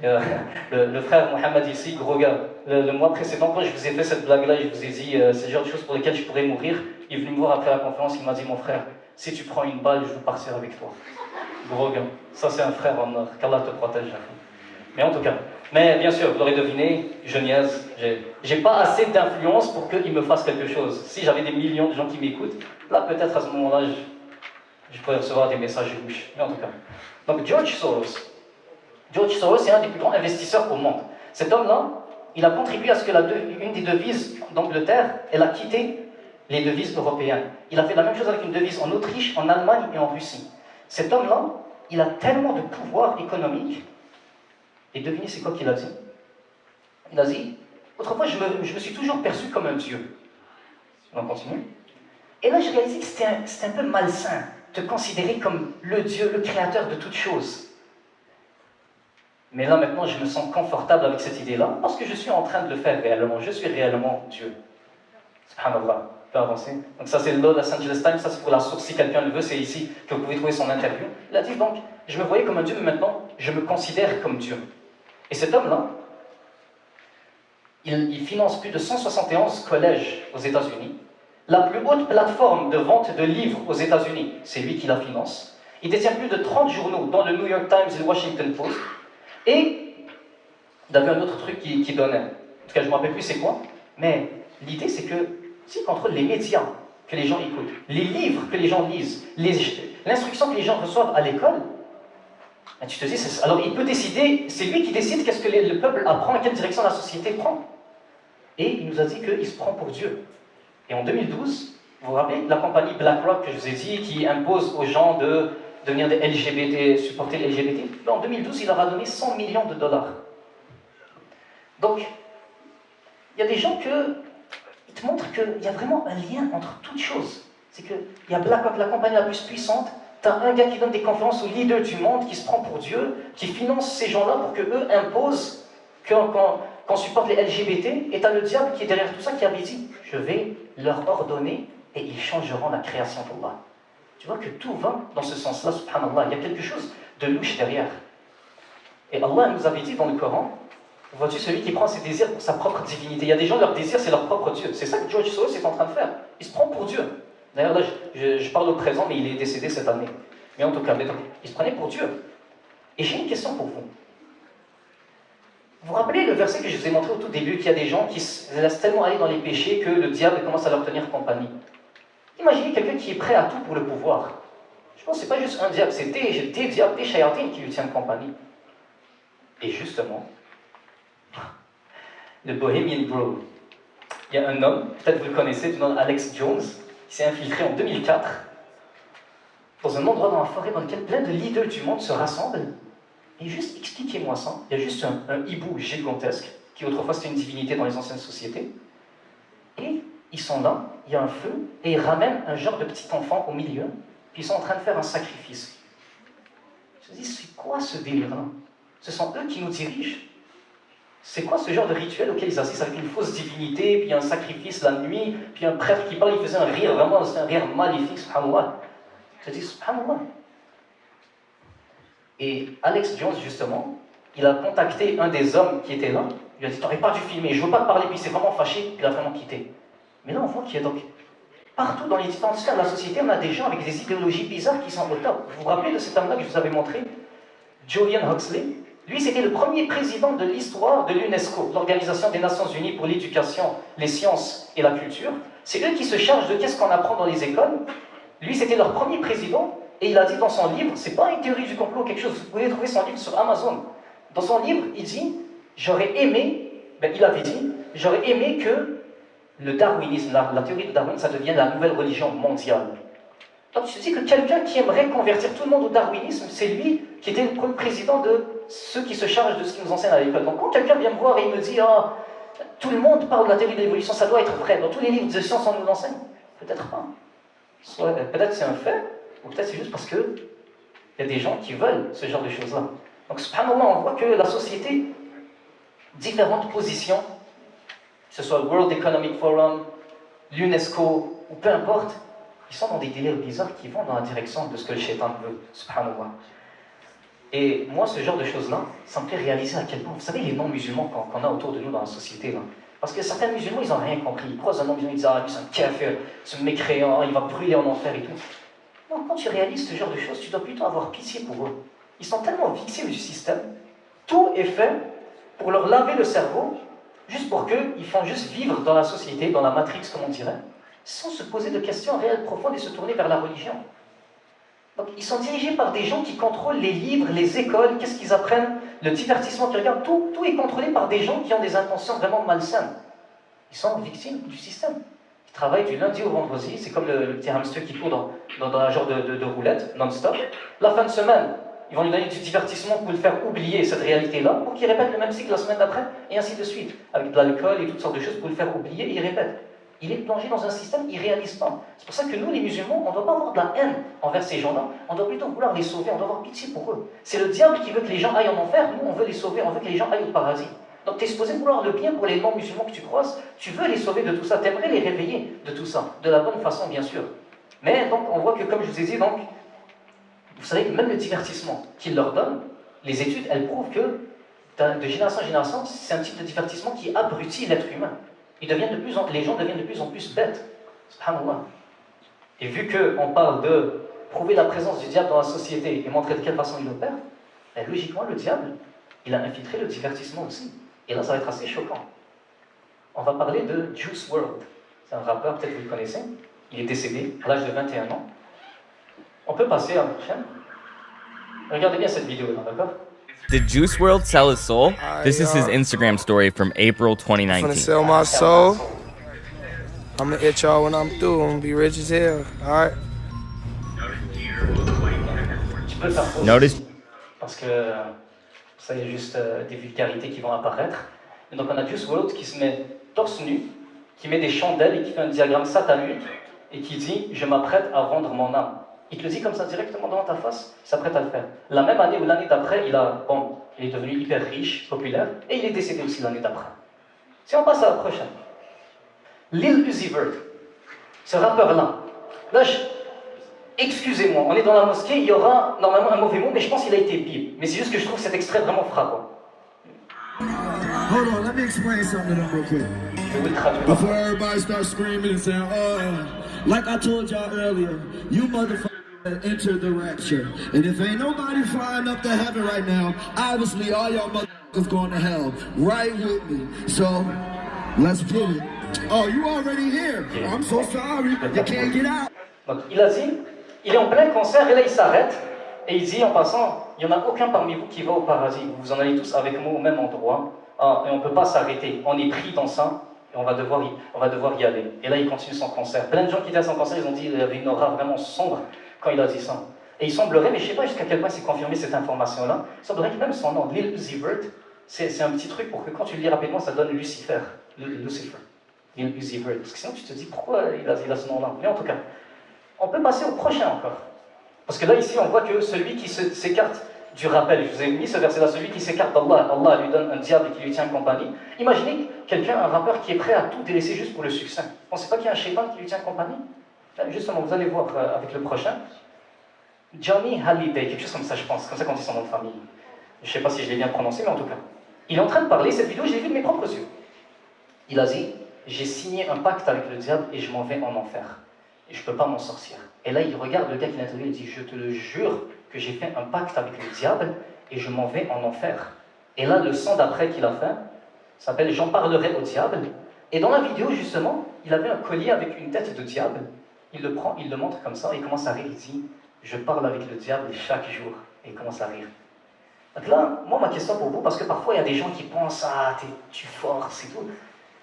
Le frère Mohamed ici, gros gars, le mois précédent, quand je vous ai fait cette blague-là, je vous ai dit, c'est le genre de choses pour lesquelles je pourrais mourir, il est venu me voir après la conférence, il m'a dit, mon frère, si tu prends une balle, je veux partir avec toi. Gros gars, ça c'est un frère en or, qu'Allah te protège. Mais en tout cas, mais bien sûr, vous l'aurez deviné, je niaise, j'ai pas assez d'influence pour qu'il me fasse quelque chose. Si j'avais des millions de gens qui m'écoutent, là peut-être à ce moment-là, je pourrais recevoir des messages louches. Mais en tout cas. Donc George Soros est un des plus grands investisseurs au monde. Cet homme-là, il a contribué à ce que une des devises d'Angleterre, elle a quitté les devises européennes. Il a fait la même chose avec une devise en Autriche, en Allemagne et en Russie. Cet homme-là, il a tellement de pouvoir économique. Et devinez c'est quoi qu'il a dit? Il a dit, autrefois je me suis toujours perçu comme un dieu. On va continuer. Et là j'ai réalisé que c'était un peu malsain de considérer comme le Dieu, le créateur de toutes choses. Mais là maintenant je me sens confortable avec cette idée-là parce que je suis en train de le faire réellement. Je suis réellement Dieu. Subhanallah. On peut avancer. Donc ça c'est le Los Angeles Times, ça c'est pour la source si quelqu'un le veut, c'est ici que vous pouvez trouver son interview. Il a dit donc, je me voyais comme un Dieu mais maintenant je me considère comme Dieu. Et cet homme-là, il finance plus de 171 collèges aux États-Unis. La plus haute plateforme de vente de livres aux États-Unis, c'est lui qui la finance. Il détient plus de 30 journaux, dont le New York Times et le Washington Post. Et il avait un autre truc qui donnait. En tout cas, je ne me rappelle plus c'est quoi. Mais l'idée, c'est que s'il contrôle les médias que les gens écoutent, les livres que les gens lisent, l'instruction que les gens reçoivent à l'école, et tu te dis, alors il peut décider, c'est lui qui décide qu'est-ce que le peuple apprend et quelle direction la société prend. Et il nous a dit qu'il se prend pour Dieu. Et en 2012, Vous vous rappelez de la compagnie BlackRock que je vous ai dit, qui impose aux gens de devenir des LGBT, supporter les LGBT? En 2012, il leur a donné 100 millions de dollars. Donc, il y a des gens qui te montrent qu'il y a vraiment un lien entre toutes choses. C'est qu'il y a BlackRock, la compagnie la plus puissante, tu as un gars qui donne des conférences aux leaders du monde, qui se prend pour Dieu, qui finance ces gens-là pour qu'eux imposent qu'on supporte les LGBT, et tu as le diable qui est derrière tout ça, qui avait dit, je vais leur ordonner, et ils changeront la création d'Allah. Tu vois que tout va dans ce sens-là, subhanallah, il y a quelque chose de louche derrière. Et Allah nous avait dit dans le Coran, vois-tu celui qui prend ses désirs pour sa propre divinité? Il y a des gens, leur désir, c'est leur propre Dieu. C'est ça que George Soros est en train de faire. Il se prend pour Dieu. D'ailleurs, là, je parle au présent, mais il est décédé cette année. Mais en tout cas, il se prenait pour Dieu. Et j'ai une question pour vous. Vous vous rappelez le verset que je vous ai montré au tout début, qu'il y a des gens qui se laissent tellement aller dans les péchés que le diable commence à leur tenir compagnie. Imaginez quelqu'un qui est prêt à tout pour le pouvoir. Je pense que ce n'est pas juste un diable, c'est des diables, des shayatines qui lui tiennent compagnie. Et justement, le Bohemian Grove. Il y a un homme, peut-être vous le connaissez, du nom d'Alex Jones, qui s'est infiltré en 2004 dans un endroit dans la forêt dans lequel plein de leaders du monde se rassemblent. Et juste expliquez-moi ça. Il y a juste un hibou gigantesque, qui autrefois c'était une divinité dans les anciennes sociétés. Et ils sont là, il y a un feu, et ils ramènent un genre de petit enfant au milieu, puis ils sont en train de faire un sacrifice. Je me dis, c'est quoi ce délire-là? Ce sont eux qui nous dirigent. C'est quoi ce genre de rituel auquel ils assistent avec une fausse divinité, puis un sacrifice la nuit, puis un prêtre qui parle, il faisait un rire, vraiment, c'est un rire maléfique, subhanallah. Je dis, subhanallah. Et Alex Jones, justement, il a contacté un des hommes qui était là, il lui a dit, t'aurais pas dû filmer, je veux pas te parler, puis il s'est vraiment fâché, puis il a vraiment quitté. Mais là, on voit qu'il y a donc, partout dans les différentes sphères de la société, on a des gens avec des idéologies bizarres qui sont au top. Vous vous rappelez de cet homme-là que je vous avais montré, Julian Huxley? Lui, c'était le premier président de l'histoire de l'UNESCO, l'Organisation des Nations Unies pour l'éducation, les sciences et la culture. C'est eux qui se chargent de qu'est-ce qu'on apprend dans les écoles. Lui, c'était leur premier président, et il a dit dans son livre, c'est pas une théorie du complot ou quelque chose, vous pouvez trouver son livre sur Amazon. Dans son livre, il dit, j'aurais aimé, il avait dit, j'aurais aimé que le darwinisme, la théorie de Darwin, ça devienne la nouvelle religion mondiale. Donc tu te dis que quelqu'un qui aimerait convertir tout le monde au darwinisme, c'est lui qui était le premier président de ceux qui se chargent de ce qui nous enseigne à l'école. Donc quand quelqu'un vient me voir et il me dit tout le monde parle de la théorie de l'évolution, ça doit être vrai, dans tous les livres de sciences on nous l'enseigne, peut-être pas. Peut-être c'est un fait, ou peut-être c'est juste parce que il y a des gens qui veulent ce genre de choses-là. Donc subhanallah, on voit que la société, différentes positions, que ce soit le World Economic Forum, l'UNESCO, ou peu importe, ils sont dans des délires bizarres qui vont dans la direction de ce que le shaitan veut, subhanallah. Et moi, ce genre de choses-là, ça me fait réaliser à quel point, vous savez, les non-musulmans qu'on a autour de nous dans la société, là, parce que certains musulmans, ils n'ont rien compris. Ils croisent un non-musulman, ils disent, lui, c'est un kafir, c'est un mécréant, il va brûler en enfer et tout. Non, quand tu réalises ce genre de choses, tu dois plutôt avoir pitié pour eux. Ils sont tellement victimes du système, tout est fait pour leur laver le cerveau, juste pour qu'ils font juste vivre dans la société, dans la matrix, comme on dirait, sans se poser de questions réelles, profondes et se tourner vers la religion. Donc, ils sont dirigés par des gens qui contrôlent les livres, les écoles, qu'est-ce qu'ils apprennent, le divertissement qu'ils regardent, tout est contrôlé par des gens qui ont des intentions vraiment malsaines. Ils sont victimes du système. Ils travaillent du lundi au vendredi, c'est comme le petit hamster qui court dans un genre de roulette, non-stop. La fin de semaine, ils vont lui donner du divertissement pour le faire oublier cette réalité-là, pour qu'il répète le même cycle la semaine d'après, et ainsi de suite, avec de l'alcool et toutes sortes de choses pour le faire oublier, et il répète. Il est plongé dans un système, il ne réalise pas. C'est pour ça que nous, les musulmans, on ne doit pas avoir de la haine envers ces gens-là, on doit plutôt vouloir les sauver, on doit avoir pitié pour eux. C'est le diable qui veut que les gens aillent en enfer, nous, on veut les sauver, on veut que les gens aillent au paradis. Donc tu es supposé vouloir le bien pour les non-musulmans que tu croises, tu veux les sauver de tout ça, tu aimerais les réveiller de tout ça, de la bonne façon, bien sûr. Mais donc, on voit que, comme je vous ai dit, donc, vous savez que même le divertissement qu'ils leur donnent, les études, elles prouvent que, de génération en génération, c'est un type de divertissement qui abrutit l'être humain. Les gens deviennent de plus en plus bêtes. Subhanallah. Et vu qu'on parle de prouver la présence du diable dans la société et montrer de quelle façon il opère, ben, logiquement, le diable, il a infiltré le divertissement aussi. Et là, ça va être assez choquant. On va parler de Juice WRLD. C'est un rappeur, peut-être que vous le connaissez. Il est décédé à l'âge de 21 ans. On peut passer à la prochaine. Regardez bien cette vidéo-là, d'accord? Did Juice WRLD sell his soul? This is his Instagram story from April I'm gonna 2019. sell my soul. I'ma hit y'all when I'm through. I'm gonna be rich as hell. All right. Tu peux faire pause Notice. aussi, parce que ça, il y a juste des vulgarités qui vont apparaître. Et donc on a Juice WRLD qui se met torse nu, qui met des chandelles et qui fait un diagramme satanique et qui dit « Je m'apprête à vendre mon âme ». Il te le dit comme ça directement devant ta face, il s'apprête à le faire. La même année ou l'année d'après, il est devenu hyper riche, populaire, et il est décédé aussi l'année d'après. Si on passe à la prochaine. Lil Uzi Vert, ce rappeur-là. Là, excusez-moi, on est dans la mosquée, il y aura normalement un mauvais mot, mais je pense qu'il a été bip. Mais c'est juste que je trouve cet extrait vraiment frappant. Hold on, let me explain something to them real quick. Je vais vous le traduire. Before everybody starts screaming and saying, oh, like I told y'all earlier, you motherfuckers entered the rapture. And if ain't nobody flying up to heaven right now, obviously all y'all motherfuckers going to hell. Right with me. So, let's get it. Oh, you already here. I'm so sorry. You can't get out. Donc il a dit, il est en plein concert et là il s'arrête et il dit en passant, il n'y en a aucun parmi vous qui va au paradis. Vous en allez tous avec moi au même endroit. Et on ne peut pas s'arrêter. On est pris dans ça et on va devoir y aller. Et là il continue son concert. Plein de gens qui étaient à son concert, ils ont dit qu'il y avait une aura vraiment sombre quand il a dit ça. Et il semblerait, mais je ne sais pas jusqu'à quel point c'est confirmé cette information-là, il semblerait que même son nom, Lil Uzi Vert, c'est un petit truc pour que quand tu le lis rapidement, ça donne Lucifer. Lucifer. Lil Uzi Vert. Parce que sinon tu te dis pourquoi il a ce nom-là. Mais en tout cas, on peut passer au prochain encore. Parce que là, ici, on voit que celui qui s'écarte du rappel, je vous ai mis ce verset-là, celui qui s'écarte d'Allah, Allah lui donne un diable qui lui tient compagnie. Imaginez quelqu'un, un rappeur qui est prêt à tout délaisser juste pour le succès. Vous ne pensez pas qu'il y a un shaitan qui lui tient compagnie? Justement, vous allez voir avec le prochain. Johnny Hallyday, quelque chose comme ça, je pense, comme ça qu'on dit son nom de famille. Je ne sais pas si je l'ai bien prononcé, mais en tout cas. Il est en train de parler, cette vidéo, je l'ai vue de mes propres yeux. Il a dit, j'ai signé un pacte avec le diable et je m'en vais en enfer. Et je ne peux pas m'en sortir. Et là, il regarde le gars qui l'a interviewé et il dit, je te le jure que j'ai fait un pacte avec le diable et je m'en vais en enfer. Et là, le son d'après qu'il a fait s'appelle J'en parlerai au diable. Et dans la vidéo, justement, il avait un collier avec une tête de diable. Il le prend, il le montre comme ça, et il commence à rire, il dit, je parle avec le diable chaque jour. Et il commence à rire. Donc là, moi, ma question pour vous, parce que parfois, il y a des gens qui pensent, ah, tu forces et tout.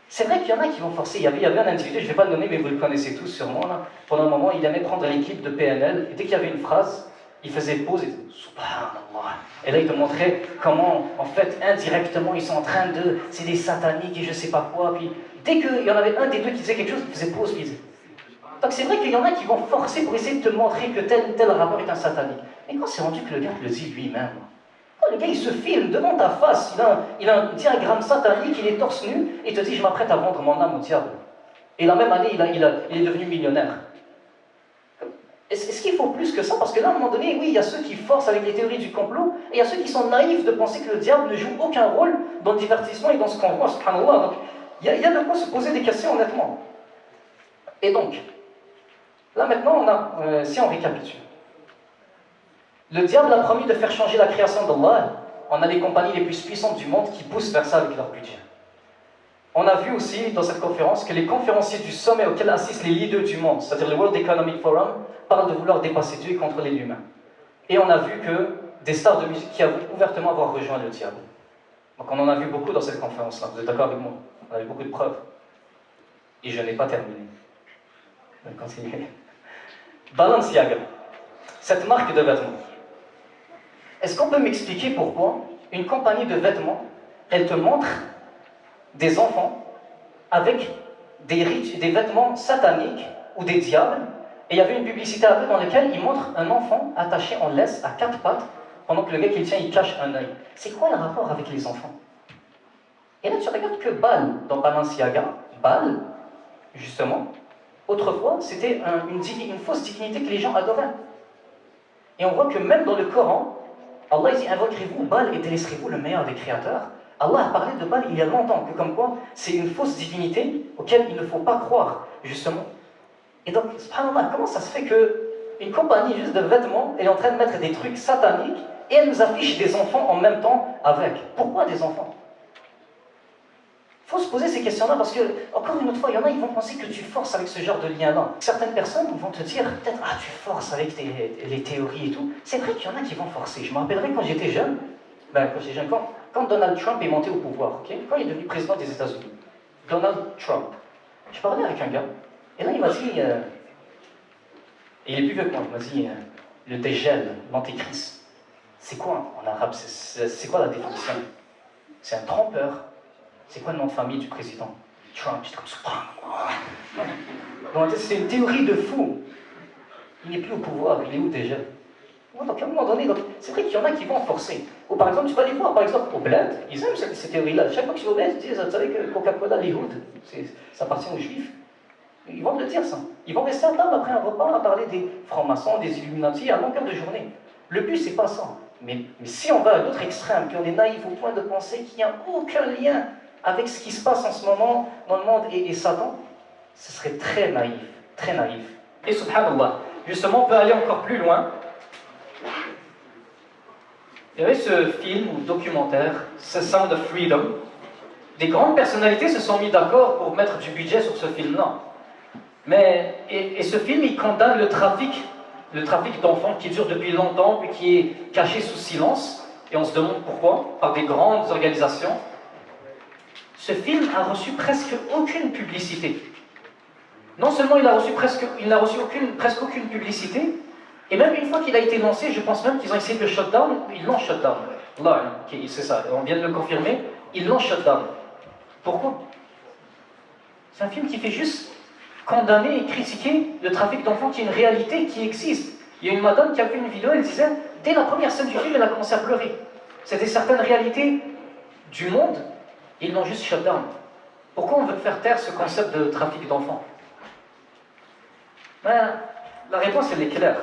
C'est vrai qu'il y en a qui vont forcer. Il y avait un individu, je ne vais pas le nommer, mais vous le connaissez tous sûrement. Là. Pendant un moment, il aimait prendre les clips de PNL, et dès qu'il y avait une phrase, il faisait pause et disait Subhanallah. Et là, il te montrait comment, en fait, indirectement, ils sont en train de. C'est des sataniques et je ne sais pas quoi. Puis, dès qu'il y en avait un des deux qui disait quelque chose, il faisait pause, puis il disait. Donc, c'est vrai qu'il y en a qui vont forcer pour essayer de te montrer que tel rapport est un satanique. Mais quand c'est rendu que le gars te le dit lui-même, le gars, il se filme devant ta face, il a un diagramme satanique, il est torse nu, et il te dit, je m'apprête à vendre mon âme au diable. Et la même année, il est devenu millionnaire. Est-ce qu'il faut plus que ça? Parce que là, à un moment donné, oui, il y a ceux qui forcent avec les théories du complot, et il y a ceux qui sont naïfs de penser que le diable ne joue aucun rôle dans le divertissement et dans ce qu'on voit, subhanallah. Donc, il y a de quoi se poser des questions, honnêtement. Et donc, là maintenant, si on récapitule, le diable a promis de faire changer la création d'Allah. On a les compagnies les plus puissantes du monde qui poussent vers ça avec leur budget. On a vu aussi dans cette conférence que les conférenciers du sommet auquel assistent les leaders du monde, c'est-à-dire le World Economic Forum, parlent de vouloir dépasser Dieu et contrôler l'humain. Et on a vu que des stars de musique qui avouent ouvertement avoir rejoint le diable. Donc on en a vu beaucoup dans cette conférence-là. Vous êtes d'accord avec moi? On a eu beaucoup de preuves. Et je n'ai pas terminé. Je vais continuer. Balenciaga, cette marque de vêtements. Est-ce qu'on peut m'expliquer pourquoi une compagnie de vêtements, elle te montre des enfants avec des vêtements sataniques ou des diables, et il y avait une publicité à eux dans laquelle ils montrent un enfant attaché en laisse à 4 pattes, pendant que le gars qui le tient, il cache un œil. C'est quoi le rapport avec les enfants? Et là, tu regardes que Baal, dans Balenciaga, Baal, justement, autrefois, c'était une fausse divinité que les gens adoraient. Et on voit que même dans le Coran, Allah dit, invoquerez-vous Baal et délaisserez-vous le meilleur des créateurs. Allah a parlé de Baal il y a longtemps, que comme quoi c'est une fausse divinité auquel il ne faut pas croire, justement. Et donc, subhanallah, comment ça se fait qu'une compagnie juste de vêtements est en train de mettre des trucs sataniques et elle nous affiche des enfants en même temps avec? Pourquoi des enfants? Il faut se poser ces questions-là parce que, encore une autre fois, il y en a, ils vont penser que tu forces avec ce genre de lien-là. Certaines personnes vont te dire, peut-être, ah, tu forces avec les théories et tout. C'est vrai qu'il y en a qui vont forcer. Je me rappellerai quand j'étais jeune, quand Donald Trump est monté au pouvoir, okay, quand il est devenu président des États-Unis, Donald Trump, Je parlais avec un gars, et là il m'a dit, et il est plus vieux que moi, il m'a dit, le Dajjal, l'antéchrist, c'est quoi en arabe? C'est quoi la définition? C'est un trompeur. C'est quoi le nom de famille du président? Trump, j'étais comme ça. Donc c'est une théorie de fou. Il n'est plus au pouvoir, il est où déjà? Donc à un moment donné, c'est vrai qu'il y en a qui vont en forcer. Ou par exemple, tu vas les voir, par exemple, au bled, ils aiment ces théories-là. Chaque fois que tu vas au bled, ils disent, vous savez que Coca-Cola, les hoods, ça appartient aux juifs. Ils vont te le dire ça. Ils vont rester à table après un repas à parler des francs-maçons, des Illuminati à longueur de journée. Le but, c'est pas ça. Mais si on va à l'autre extrême, puis on est naïf au point de penser qu'il n'y a aucun lien avec ce qui se passe en ce moment dans le monde et Satan, ce serait très naïf, très naïf. Et subhanallah, justement, on peut aller encore plus loin. Il y avait ce film ou documentaire, The Sound of Freedom. Des grandes personnalités se sont mis d'accord pour mettre du budget sur ce film-là. Et ce film, il condamne le trafic d'enfants qui dure depuis longtemps, puis qui est caché sous silence. Et on se demande pourquoi, par des grandes organisations. Ce film a reçu presque aucune publicité. Non seulement il n'a reçu presque aucune publicité, et même une fois qu'il a été lancé, je pense même qu'ils ont essayé de le shutdown, ils l'ont shutdown. Là, c'est ça, on vient de le confirmer, ils l'ont shutdown. Pourquoi? C'est un film qui fait juste condamner et critiquer le trafic d'enfants, qui est une réalité qui existe. Il y a une madame qui a fait une vidéo, elle disait, dès la première scène du film, elle a commencé à pleurer. C'était certaines réalités du monde, et ils l'ont juste shutdown. Pourquoi on veut faire taire ce concept de trafic d'enfants? La réponse, elle est claire.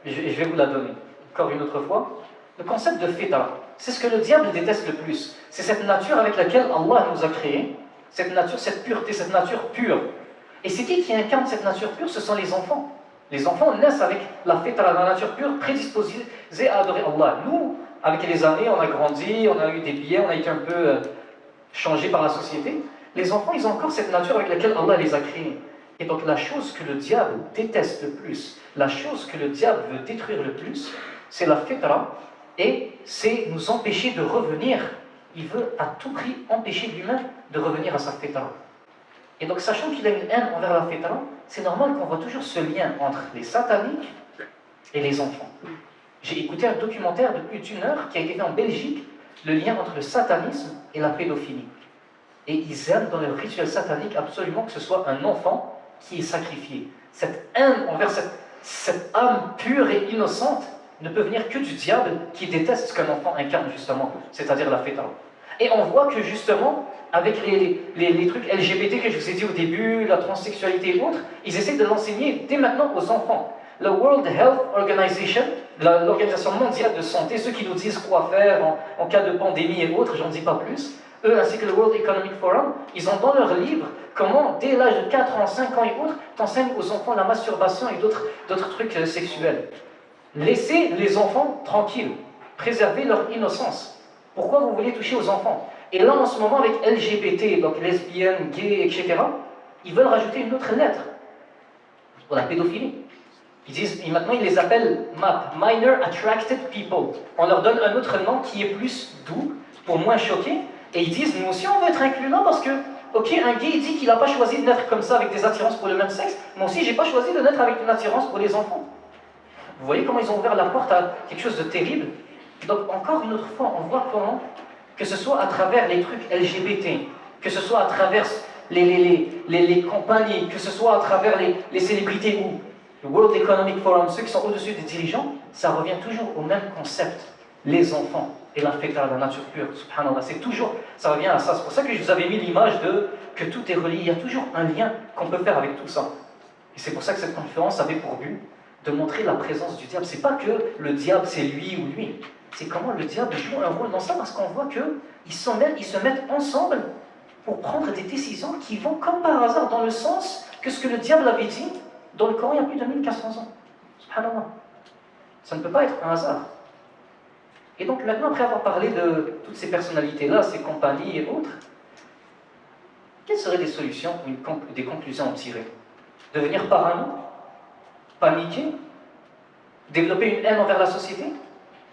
Je vais vous la donner encore une autre fois. Le concept de fitra, c'est ce que le diable déteste le plus. C'est cette nature avec laquelle Allah nous a créés, cette nature, cette pureté, cette nature pure. Et c'est qui incarne cette nature pure? Ce sont les enfants. Les enfants naissent avec la fitra, la nature pure, prédisposée à adorer Allah. Nous, avec les années, on a grandi, on a eu des biais, on a été un peu changés par la société. Les enfants, ils ont encore cette nature avec laquelle Allah les a créés. Et donc la chose que le diable déteste le plus, la chose que le diable veut détruire le plus, c'est la fitra, et c'est nous empêcher de revenir. Il veut à tout prix empêcher l'humain de revenir à sa fitra. Et donc sachant qu'il a une haine envers la fitra, c'est normal qu'on voit toujours ce lien entre les sataniques et les enfants. J'ai écouté un documentaire de plus d'1 heure qui a été fait en Belgique, le lien entre le satanisme et la pédophilie. Et ils aiment dans leur rituel satanique absolument que ce soit un enfant qui est sacrifié. Cette haine envers cette âme pure et innocente ne peut venir que du diable qui déteste ce qu'un enfant incarne justement, c'est-à-dire la fitra. Et on voit que justement, avec les trucs LGBT que je vous ai dit au début, la transsexualité et autres, ils essaient de l'enseigner dès maintenant aux enfants. La World Health Organization, l'Organisation mondiale de santé, ceux qui nous disent quoi faire en cas de pandémie et autres, j'en dis pas plus, eux ainsi que le World Economic Forum, ils ont dans leur livre comment, dès l'âge de 4 ans, 5 ans et autres, t'enseignes aux enfants la masturbation et d'autres trucs sexuels. Laissez les enfants tranquilles, préservez leur innocence. Pourquoi vous voulez toucher aux enfants? Et là, en ce moment, avec LGBT, donc lesbiennes, gays, etc., ils veulent rajouter une autre lettre pour la pédophilie. Maintenant, ils les appellent MAP, Minor Attracted People. On leur donne un autre nom qui est plus doux, pour moins choquer, et ils disent, nous aussi, on veut être inclus là parce que, ok, un gay dit qu'il n'a pas choisi de naître comme ça avec des attirances pour le même sexe, moi aussi, j'ai pas choisi de naître avec une attirance pour les enfants. Vous voyez comment ils ont ouvert la porte à quelque chose de terrible? Donc, encore une autre fois, on voit comment, que ce soit à travers les trucs LGBT, que ce soit à travers les compagnies, que ce soit à travers les célébrités ou le World Economic Forum, ceux qui sont au-dessus des dirigeants, ça revient toujours au même concept. Les enfants et la fitra, la nature pure, subhanallah, ça revient à ça. C'est pour ça que je vous avais mis l'image de que tout est relié. Il y a toujours un lien qu'on peut faire avec tout ça. Et c'est pour ça que cette conférence avait pour but de montrer la présence du diable. C'est pas que le diable c'est lui ou lui. C'est comment le diable joue un rôle dans ça, parce qu'on voit qu'ils se mettent ensemble pour prendre des décisions qui vont comme par hasard dans le sens que ce que le diable avait dit dans le Coran il y a plus de 1400 ans. Subhanallah. Ça ne peut pas être un hasard. Et donc maintenant, après avoir parlé de toutes ces personnalités-là, ces compagnies et autres, quelles seraient des solutions ou des conclusions à tirer? Devenir parano? Paniquer? Développer une haine envers la société?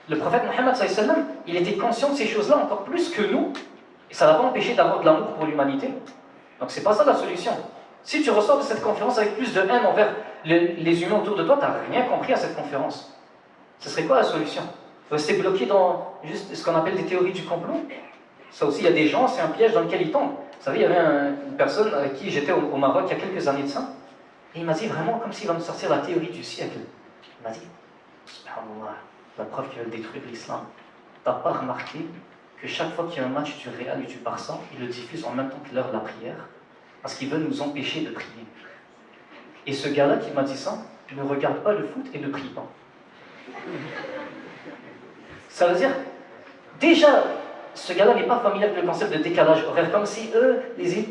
Le prophète Mohammed, il était conscient de ces choses-là encore plus que nous, et ça n'a pas empêché d'avoir de l'amour pour l'humanité. Donc c'est pas ça la solution. Si tu ressors de cette conférence avec plus de haine envers les humains autour de toi, tu n'as rien compris à cette conférence. Ce serait quoi la solution? Rester bloqué dans juste ce qu'on appelle des théories du complot? Ça aussi, il y a des gens, c'est un piège dans lequel ils tombent. Vous savez, il y avait une personne avec qui j'étais au Maroc il y a quelques années de ça, et il m'a dit vraiment comme s'il va me sortir la théorie du siècle. Il m'a dit, subhanallah, la preuve qu'ils veulent détruire l'islam. T'as pas remarqué que chaque fois qu'il y a un match du Real et du Barça, ils le diffusent en même temps que l'heure de la prière, parce qu'ils veulent nous empêcher de prier. Et ce gars-là qui m'a dit ça, ne regarde pas le foot et ne prie pas. Ça veut dire, déjà, ce gars-là n'est pas familier avec le concept de décalage horaire, comme si eux,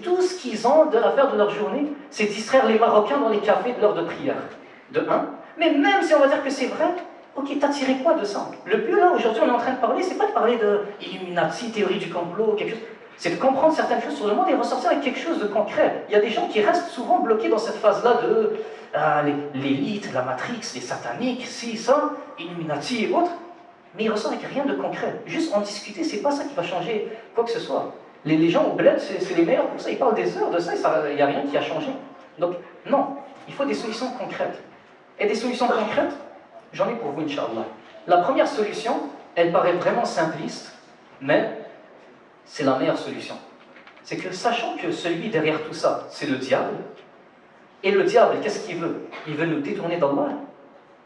tout ce qu'ils ont de la faire de leur journée, c'est distraire les Marocains dans les cafés de l'heure de prière. De un. Mais même si on va dire que c'est vrai, ok, t'as tiré quoi de ça? Le but là, aujourd'hui, on est en train de parler, c'est pas de parler de Illuminati, théorie du complot, quelque chose. C'est de comprendre certaines choses sur le monde et ressortir avec quelque chose de concret. Il y a des gens qui restent souvent bloqués dans cette phase-là de l'élite, la Matrix, les sataniques, ci, ça, Illuminati et autres. Mais ils ressortent avec rien de concret. Juste en discuter, c'est pas ça qui va changer quoi que ce soit. Les gens au bled, c'est les meilleurs pour ça. Ils parlent des heures de ça et il n'y a rien qui a changé. Donc, non, il faut des solutions concrètes. Et des solutions concrètes, j'en ai pour vous, Inch'Allah. La première solution, elle paraît vraiment simpliste, mais c'est la meilleure solution. C'est que, sachant que celui derrière tout ça, c'est le diable, et le diable, qu'est-ce qu'il veut? Il veut nous détourner d'Allah.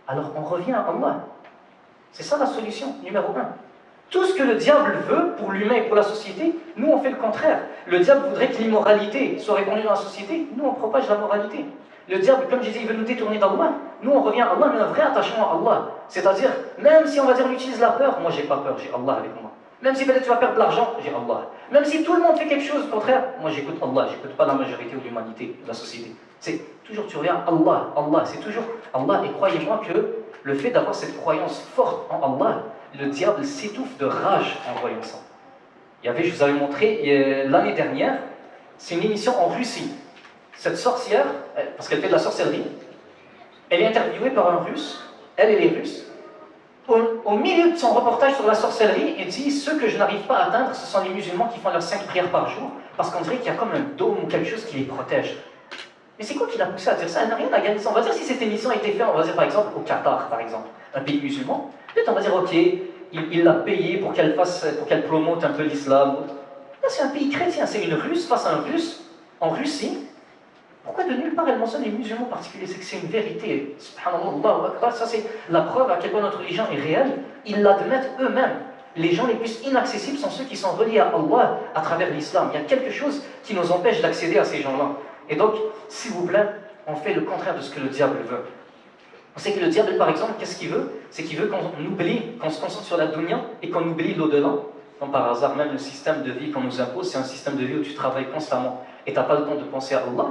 Alors on revient à Allah. C'est ça la solution, numéro 1. Tout ce que le diable veut pour l'humain et pour la société, nous on fait le contraire. Le diable voudrait que l'immoralité soit répandue dans la société, nous on propage la moralité. Le diable, comme je disais, il veut nous détourner d'Allah. Nous on revient à Allah, mais un vrai attachement à Allah. C'est-à-dire, même si on va dire on utilise la peur, moi j'ai pas peur, j'ai Allah avec moi. Même si peut-être tu vas perdre de l'argent, j'ai Allah. Même si tout le monde fait quelque chose, au contraire, moi j'écoute Allah, j'écoute pas la majorité de l'humanité, de la société. C'est toujours, tu reviens, Allah, c'est toujours Allah. Et croyez-moi que le fait d'avoir cette croyance forte en Allah, le diable s'étouffe de rage en voyant ça. Il y avait, je vous avais montré l'année dernière, c'est une émission en Russie. Cette sorcière, parce qu'elle fait de la sorcellerie, elle est interviewée par un Russe, elle est russe. Au milieu de son reportage sur la sorcellerie, elle dit « Ceux que je n'arrive pas à atteindre, ce sont les musulmans qui font leurs 5 prières par jour, parce qu'on dirait qu'il y a comme un dôme ou quelque chose qui les protège. » Mais c'est quoi qui l'a poussé à dire ça? Elle n'a rien à gagner. On va dire si cette émission a été faite, on va dire par exemple au Qatar, par exemple, un pays musulman. Peut-être on va dire ok, il l'a payé pour qu'elle promote un peu l'islam. Là c'est un pays chrétien, c'est une Russe face à un Russe en Russie. Pourquoi de nulle part elle mentionne les musulmans en particulier? C'est que c'est une vérité. Subhanallah, ça c'est la preuve à quel point notre religion est réelle. Ils l'admettent eux-mêmes. Les gens les plus inaccessibles sont ceux qui sont reliés à Allah à travers l'islam. Il y a quelque chose qui nous empêche d'accéder à ces gens-là. Et donc, s'il vous plaît, on fait le contraire de ce que le diable veut. On sait que le diable, par exemple, qu'est-ce qu'il veut? C'est qu'il veut qu'on oublie, qu'on se concentre sur la dunya et qu'on oublie l'au-delà. Comme par hasard, même le système de vie qu'on nous impose, c'est un système de vie où tu travailles constamment et tu n'as pas le temps de penser à Allah.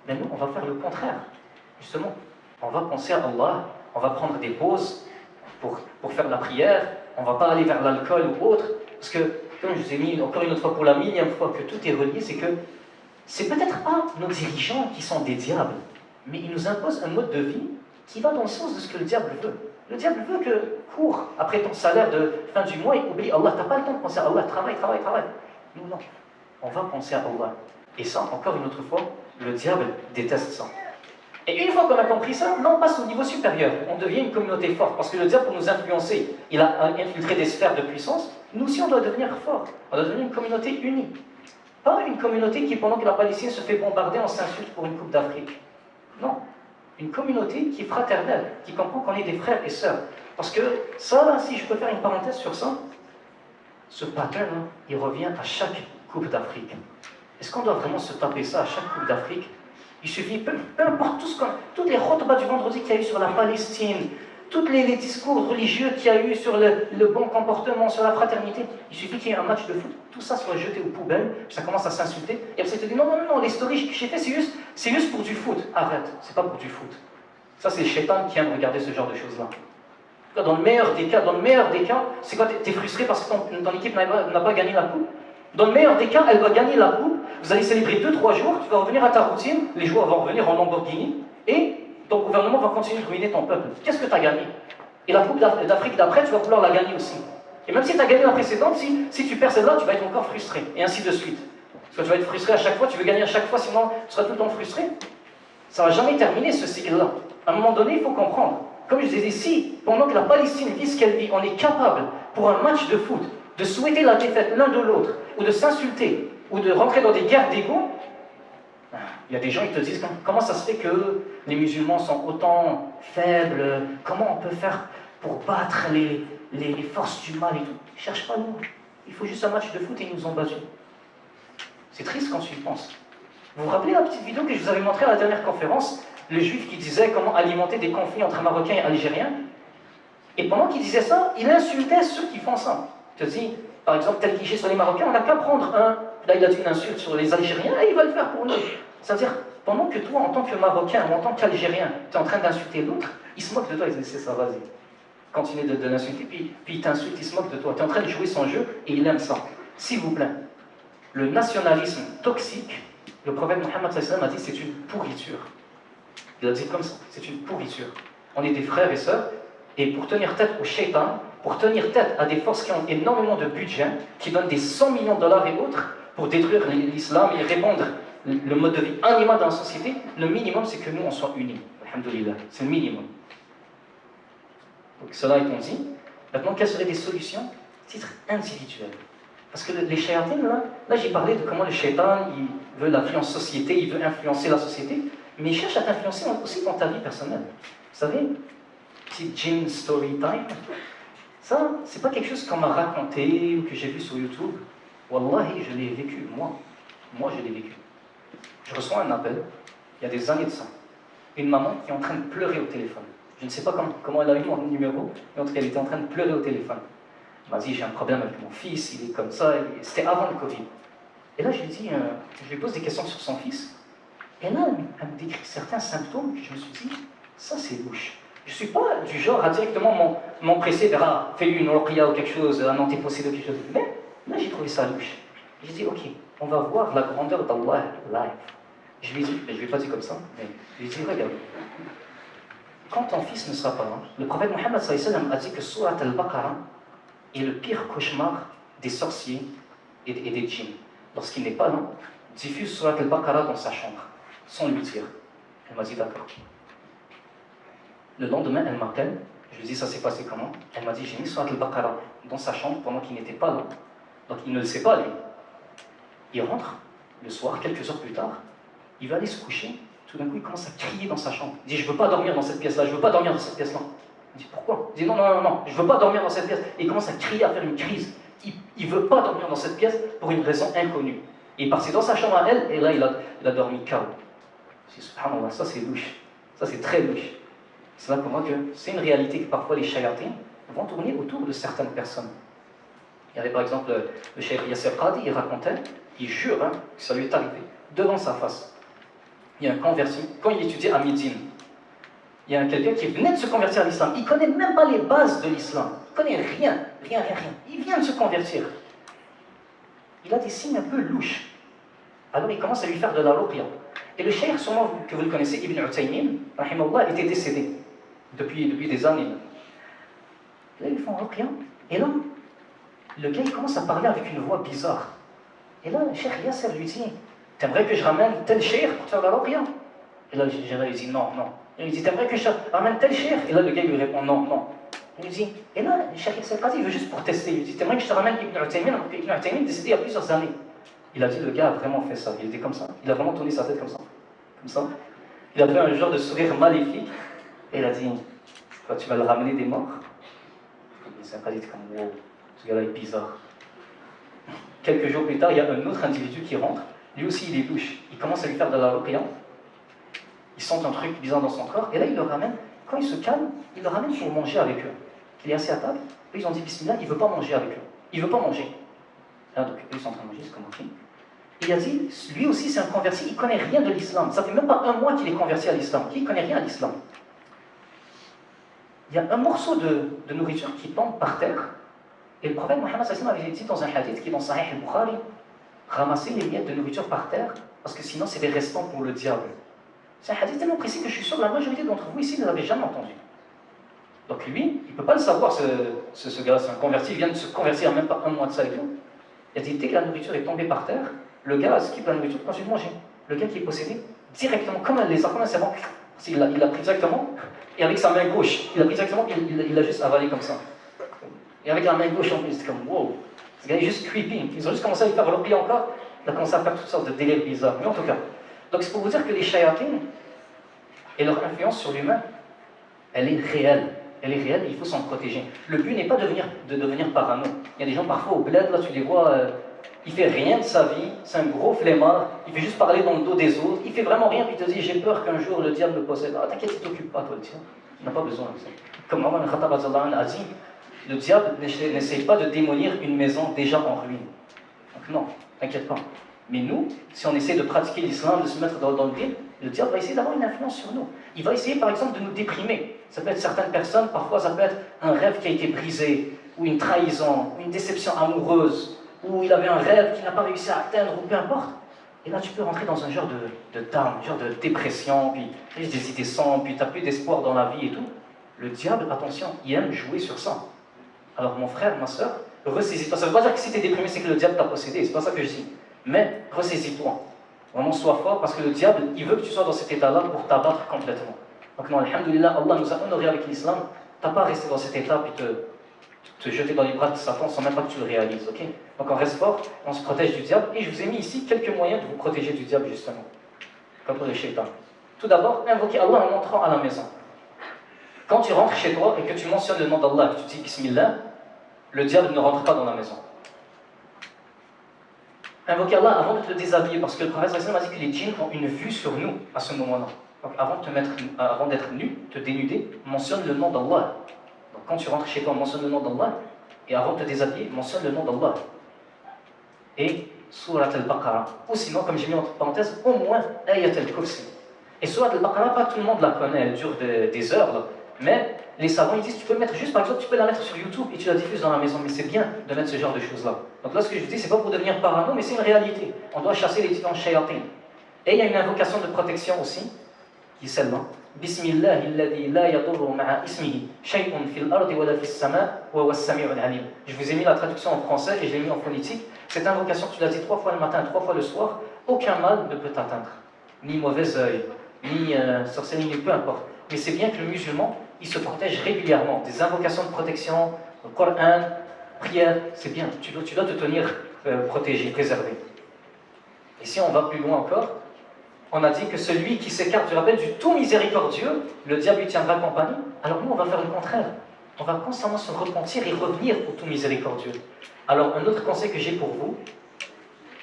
Mais nous, on va faire le contraire. Justement, on va penser à Allah, on va prendre des pauses pour faire la prière, on ne va pas aller vers l'alcool ou autre. Parce que, comme je vous ai mis encore une autre fois pour la millième fois que tout est relié, c'est que c'est peut-être pas nos dirigeants qui sont des diables, mais ils nous imposent un mode de vie qui va dans le sens de ce que le diable veut. Le diable veut que, cours après ton salaire de fin du mois et oublie Allah. Tu n'as pas le temps de penser à Allah, travaille. Nous, non. On va penser à Allah. Et ça, encore une autre fois, le diable déteste ça. Et une fois qu'on a compris ça, là on passe au niveau supérieur. On devient une communauté forte. Parce que le diable, pour nous influencer, il a infiltré des sphères de puissance. Nous aussi, on doit devenir fort. On doit devenir une communauté unie. Pas une communauté qui, pendant que la Palestine se fait bombarder, on s'insulte pour une coupe d'Afrique. Non. Une communauté qui est fraternelle, qui comprend qu'on est des frères et sœurs. Parce que ça, si je peux faire une parenthèse sur ça, ce pattern, il revient à chaque coupe d'Afrique. Est-ce qu'on doit vraiment se taper ça à chaque coupe d'Afrique? Il suffit, peu importe toutes les khotbas du vendredi qu'il y a eu sur la Palestine, tous les discours religieux qu'il y a eu sur le bon comportement, sur la fraternité, il suffit qu'il y ait un match de foot, tout ça soit jeté aux poubelles, puis ça commence à s'insulter, et après ça te dit non, les stories que j'ai fait, c'est juste pour du foot. Arrête, c'est pas pour du foot. Ça, c'est le shaitan qui aime regarder ce genre de choses-là. Dans le meilleur des cas, c'est quoi? T'es frustré parce que ton équipe n'a pas gagné la coupe. Dans le meilleur des cas, elle va gagner la coupe, vous allez célébrer 2-3 jours, tu vas revenir à ta routine, les joueurs vont revenir en Lamborghini, et ton gouvernement va continuer de ruiner ton peuple. Qu'est-ce que tu as gagné? Et la coupe d'Afrique d'après, tu vas vouloir la gagner aussi. Et même si tu as gagné la précédente, si tu perds celle-là, tu vas être encore frustré, et ainsi de suite. Parce que tu vas être frustré à chaque fois, tu veux gagner à chaque fois, sinon tu seras tout le temps frustré. Ça ne va jamais terminer ce cycle-là. À un moment donné, il faut comprendre. Comme je disais, si pendant que la Palestine vit ce qu'elle vit, on est capable, pour un match de foot, de souhaiter la défaite l'un de l'autre, ou de s'insulter, ou de rentrer dans des guerres d'ego, il y a des gens qui te disent comment ça se fait que les musulmans sont autant faibles, comment on peut faire pour battre les forces du mal et tout. Ils ne cherchent pas nous. Il faut juste un match de foot et ils nous ont battus. C'est triste quand tu y penses. Vous vous rappelez la petite vidéo que je vous avais montrée à la dernière conférence, le juif qui disait comment alimenter des conflits entre Marocains et Algériens. Et pendant qu'il disait ça, il insultait ceux qui font ça. Il te dit, par exemple, tel cliché sur les Marocains, on n'a qu'à prendre un. Là, il a dit une insulte sur les Algériens et il va le faire pour nous. C'est-à-dire, pendant que toi, en tant que Marocain ou en tant qu'Algérien, tu es en train d'insulter l'autre, il se moque de toi, il dit c'est ça, vas-y. Continue de l'insulter, puis il t'insulte, il se moque de toi. Tu es en train de jouer son jeu et il aime ça. S'il vous plaît, le nationalisme toxique, le prophète Mohammed a dit c'est une pourriture. Il a dit comme ça, c'est une pourriture. On est des frères et sœurs, et pour tenir tête au shaitan, pour tenir tête à des forces qui ont énormément de budget, qui donnent des 100 millions de dollars et autres pour détruire l'islam et répandre le mode de vie animal dans la société, le minimum c'est que nous on soit unis. Alhamdulillah, c'est le minimum. Donc cela étant dit, maintenant quelles seraient des solutions? Titre individuel. Parce que les shayatines, là j'ai parlé de comment le shaitan, il veut l'influence société, il veut influencer la société, mais il cherche à t'influencer aussi dans ta vie personnelle. Vous savez, petit gym story time, ça, c'est pas quelque chose qu'on m'a raconté ou que j'ai vu sur YouTube. Wallahi, je l'ai vécu, moi. Moi, je l'ai vécu. Je reçois un appel, il y a des années de ça. Une maman qui est en train de pleurer au téléphone. Je ne sais pas comment elle a eu mon numéro, mais en tout cas, elle était en train de pleurer au téléphone. Elle m'a dit, j'ai un problème avec mon fils, il est comme ça. C'était avant le Covid. Et là, je lui pose des questions sur son fils. Et là, elle me décrit certains symptômes que je me suis dit, ça c'est louche. Je ne suis pas du genre à directement m'empresser vers fais-lui une ruqya ou quelque chose, un antépossédé ou quelque chose. Mais là, j'ai trouvé ça louche. J'ai dit, ok, on va voir la grandeur d'Allah live. Je lui ai dit, je ne lui ai pas dit comme ça, mais je lui ai dit, regarde, quand ton fils ne sera pas là, le prophète Mohammed a dit que Surat al-Baqarah est le pire cauchemar des sorciers et des djinns. Lorsqu'il n'est pas là, diffuse Surat al-Baqarah dans sa chambre, sans lui dire. Elle m'a dit d'accord. Le lendemain, elle m'appelle, je lui dis ça s'est passé comment? Elle m'a dit j'ai mis Surat al-Baqarah dans sa chambre pendant qu'il n'était pas là. Donc il ne le sait pas lui. Il rentre le soir, quelques heures plus tard, il va aller se coucher, tout d'un coup il commence à crier dans sa chambre. Il dit je ne veux pas dormir dans cette pièce-là, je ne veux pas dormir dans cette pièce-là. Il dit pourquoi? Il dit non, je ne veux pas dormir dans cette pièce. Et il commence à crier, à faire une crise. Il ne veut pas dormir dans cette pièce pour une raison inconnue. Et il est parti dans sa chambre à elle, et là il a dormi KO. Je dis subhanallah, ça c'est louche. Ça c'est très louche. C'est là qu'on voit que c'est une réalité que parfois les shayatines vont tourner autour de certaines personnes. Il y avait par exemple le cheikh Yasser Qadi, il racontait, il jure que ça lui est arrivé, devant sa face. Il y a un converti, quand il étudiait à Médine, il y a quelqu'un qui venait de se convertir à l'islam, il ne connaît même pas les bases de l'islam, il ne connaît rien. Il vient de se convertir. Il a des signes un peu louches. Alors il commence à lui faire de la ruqya. Et le cheikh, sûrement que vous le connaissez, Ibn Uthaymin, rahimahullah, était décédé depuis des années. Là, ils font ruqya. Et là, le gars, il commence à parler avec une voix bizarre. Et là, le cheikh Yasser lui dit t'aimerais que je ramène tel cheikh pour te faire la ruqya? Et là, le cheikh il dit non. Et il dit t'aimerais que je ramène tel cheikh? Et là, le gars lui répond non. Il lui dit, et là, le cheikh Yasser Qadi, il veut juste pour tester. Il lui dit t'aimerais que je te ramène Ibn Uthaymin? Alors que Ibn Uthaymin est décédé il y a plusieurs années. Il a dit le gars a vraiment fait ça. Il était comme ça. Il a vraiment tourné sa tête comme ça. Il a fait un genre de sourire maléfique. Et il a dit quoi, tu vas le ramener des morts? Il s'est pas dit comme wow, ce gars-là est bizarre. Quelques jours plus tard, il y a un autre individu qui rentre. Lui aussi, il est louche. Il commence à lui faire de la ruqya. Il sent un truc bizarre dans son corps. Et là, il le ramène. Quand il se calme, il le ramène pour manger avec eux. Il est assis à table. Eux, ils ont dit Bismillah, il ne veut pas manger avec eux. Il ne veut pas manger. Là, donc, eux, ils sont en train de manger, c'est comme ok. Il a dit, lui aussi, c'est un converti. Il ne connaît rien de l'islam. Ça fait même pas un mois qu'il est converti à l'islam. Il ne connaît rien à l'islam. Il y a un morceau de nourriture qui tombe par terre. Et le prophète Mohammed avait dit dans un hadith qui est dans Sahih al-Bukhari, ramasser les miettes de nourriture par terre, parce que sinon c'est des restants pour le diable. C'est un hadith tellement précis que je suis sûr que la majorité d'entre vous ici ne l'avez jamais entendu. Donc lui, il ne peut pas le savoir, ce gars, c'est un converti, il vient de se convertir même pas un mois de ça et tout. Il a dit, dès que la nourriture est tombée par terre, Le gars, ce qui peut nourriture, quand tu le manges, le gars qui est possédé, directement, comme un lézard, comme un serpent, il l'a pris directement, et avec sa main gauche, il l'a pris directement, il l'a juste avalé comme ça. Et avec la main gauche en plus, c'est comme wow, ce gars est juste creepy. Ils ont juste commencé à lui faire l'oubli encore, il a commencé à faire toutes sortes de délires bizarres. Mais en tout cas, donc c'est pour vous dire que les shayatines et leur influence sur l'humain, elle est réelle. Elle est réelle et il faut s'en protéger. Le but n'est pas de devenir parano. Il y a des gens parfois au bled, là tu les vois, il fait rien de sa vie, c'est un gros flemmard, il fait juste parler dans le dos des autres, il fait vraiment rien, puis il te dit j'ai peur qu'un jour le diable me possède. Ah t'inquiète, il t'occupe pas toi le diable. Il n'a pas besoin de ça. Comme Omar ibn Khattab a dit, le diable n'essaye pas de démolir une maison déjà en ruine. Donc non, t'inquiète pas. Mais nous, si on essaie de pratiquer l'islam, de se mettre dans le bien, le diable va essayer d'avoir une influence sur nous. Il va essayer par exemple de nous déprimer. Ça peut être certaines personnes, parfois ça peut être un rêve qui a été brisé, ou une trahison, ou une déception amoureuse, ou il avait un rêve qu'il n'a pas réussi à atteindre, ou peu importe. Et là tu peux rentrer dans un genre de down, un genre de dépression, puis des idées sombres, puis tu n'as plus d'espoir dans la vie et tout. Le diable, attention, il aime jouer sur ça. Alors mon frère, ma soeur, ressaisis-toi. Ça ne veut pas dire que si tu es déprimé, c'est que le diable t'a possédé, c'est pas ça que je dis. Mais ressaisis-toi. Vraiment, sois fort, parce que le diable, il veut que tu sois dans cet état-là pour t'abattre complètement. Donc non, alhamdoulilah, Allah nous a honorés avec l'islam. Tu n'as pas resté dans cet état, puis te jeter dans les bras de Satan sans même pas que tu le réalises, ok? Donc on reste fort, on se protège du diable, et je vous ai mis ici quelques moyens de vous protéger du diable, justement. Comme pour le shaitan. Tout d'abord, invoquez Allah en entrant à la maison. Quand tu rentres chez toi et que tu mentionnes le nom d'Allah, que tu dis Bismillah, le diable ne rentre pas dans la maison. Invoquez Allah avant de te déshabiller, parce que le prophète a dit que les djinns ont une vue sur nous à ce moment-là. Donc avant d'être nu, te dénuder, mentionne le nom d'Allah. Donc quand tu rentres chez toi, mentionne le nom d'Allah, et avant de te déshabiller, mentionne le nom d'Allah. Et Surat al-Baqarah. Ou sinon, comme j'ai mis entre parenthèses, au moins Ayat al-Kursi. Et Surat al-Baqarah, pas tout le monde la connaît, elle dure des heures, là. Mais les savants ils disent tu peux le mettre juste par exemple, tu peux la mettre sur YouTube et tu la diffuses dans la maison, mais c'est bien de mettre ce genre de choses là. Donc là ce que je dis c'est pas pour devenir parano, mais c'est une réalité. On doit chasser les différents shayatins. Et il y a une invocation de protection aussi, qui est celle-là. Bismillahilladhi la yadurru ma'a ismihi shay'un fil ardi wa la fis sama wa huwa as-sami'ul alim. Je vous ai mis la traduction en français et je l'ai mis en phonétique. Cette invocation tu l'as dit 3 fois le matin, 3 fois le soir, aucun mal ne peut t'atteindre. Ni mauvais œil, ni sorcellerie, peu importe. Mais c'est bien que le musulman il se protège régulièrement. Des invocations de protection, le Coran, prière, c'est bien. Tu dois te tenir protégé, préservé. Et si on va plus loin encore, on a dit que celui qui s'écarte du rappel du tout miséricordieux, le diable lui tiendra compagnie. Alors nous, on va faire le contraire. On va constamment se repentir et revenir au tout miséricordieux. Alors un autre conseil que j'ai pour vous,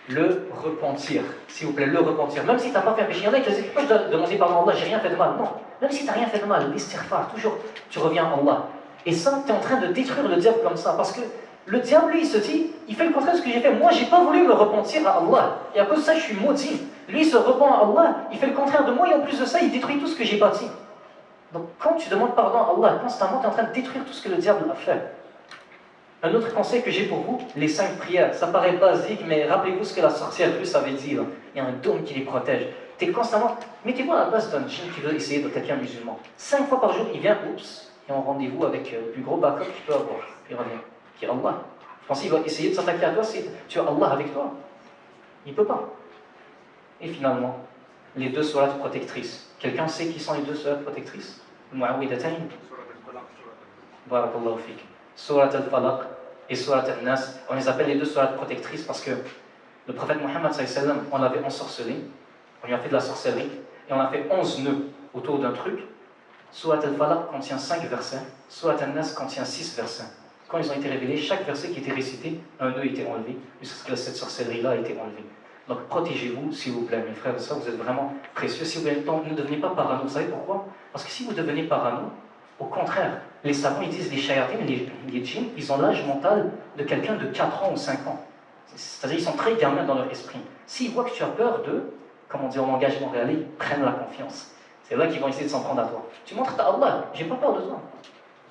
le repentir. S'il vous plaît, le repentir. Même si tu n'as pas fait un péché, il y en a qui disent pourquoi je dois demander pardon à Allah, j'ai rien fait de mal. Non. Même si tu n'as rien fait de mal, l'istighfar, toujours tu reviens à Allah. Et ça, tu es en train de détruire le diable comme ça. Parce que le diable, lui, il se dit, il fait le contraire de ce que j'ai fait. Moi, j'ai pas voulu me repentir à Allah. Et à cause de ça, je suis maudit. Lui, il se repent à Allah, il fait le contraire de moi, et en plus de ça, il détruit tout ce que j'ai bâti. Donc, quand tu demandes pardon à Allah constamment, tu es en train de détruire tout ce que le diable a fait. Un autre conseil que j'ai pour vous, les 5 prières. Ça paraît basique, mais rappelez-vous ce que la sorcière russe avait dit. Là. Il y a un dôme qui les protège. T'es constamment... Mettez-vous à la place d'un djinn qui veut essayer de quelqu'un musulman. 5 fois par jour, il vient, oups, et en rendez-vous avec le plus gros backup qu'il peut avoir. Il revient. Qui est Allah. Je pense qu'il va essayer de s'attaquer à toi si tu as Allah avec toi. Il ne peut pas. Et finalement, les 2 sourates protectrices. Quelqu'un sait qui sont les 2 sourates protectrices? Mu'awwidatayn. Barakallahu fik. Surat al-Falaq et Surat al-Nas, on les appelle les 2 sourates protectrices parce que le prophète Mohammed on l'avait ensorcelé, on lui a fait de la sorcellerie et on a fait 11 nœuds autour d'un truc. Surat al-Falaq contient 5 versets, Surat al-Nas contient 6 versets. Quand ils ont été révélés, chaque verset qui était récité, un nœud était enlevé, jusqu'à ce que cette sorcellerie-là a été enlevée. Donc protégez-vous, s'il vous plaît, mes frères et sœurs, vous êtes vraiment précieux. Si vous ne devenez pas parano, vous savez pourquoi? Parce que si vous devenez parano, au contraire, les savants ils disent les shayatines, les djinns, ils ont l'âge mental de quelqu'un de 4 ans ou 5 ans. C'est-à-dire ils sont très gamins dans leur esprit. S'ils voient que tu as peur d'eux, comme on dit en langage montréalais, ils prennent la confiance. C'est là qu'ils vont essayer de s'en prendre à toi. Tu montres à Allah, j'ai pas peur de toi.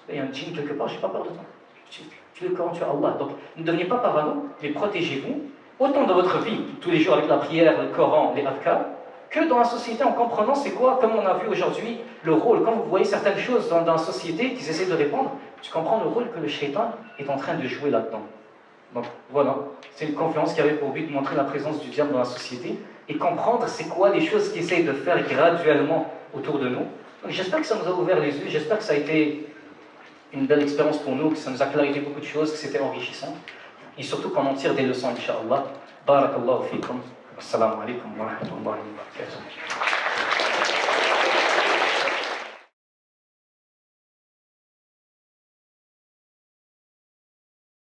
Il y a un djinn quelque part, j'ai pas peur de toi. Tu es le Coran, tu es Allah. Donc ne devenez pas parano, mais protégez-vous, autant dans votre vie, tous les jours avec la prière, le Coran, les adhkar, que dans la société en comprenant c'est quoi, comme on a vu aujourd'hui, le rôle. Quand vous voyez certaines choses dans la société qu'ils essaient de répondre, tu comprends le rôle que le shaitan est en train de jouer là-dedans. Donc voilà, c'est une conférence qui avait pour but de montrer la présence du diable dans la société et comprendre c'est quoi les choses qu'il essaye de faire graduellement autour de nous. Donc j'espère que ça nous a ouvert les yeux, j'espère que ça a été une belle expérience pour nous, que ça nous a clarifié beaucoup de choses, que c'était enrichissant. Et surtout qu'on en tire des leçons, Inch'Allah. Barakallahu fikum. Assalamu alaikum wa rahmatullahi wa barakatuh.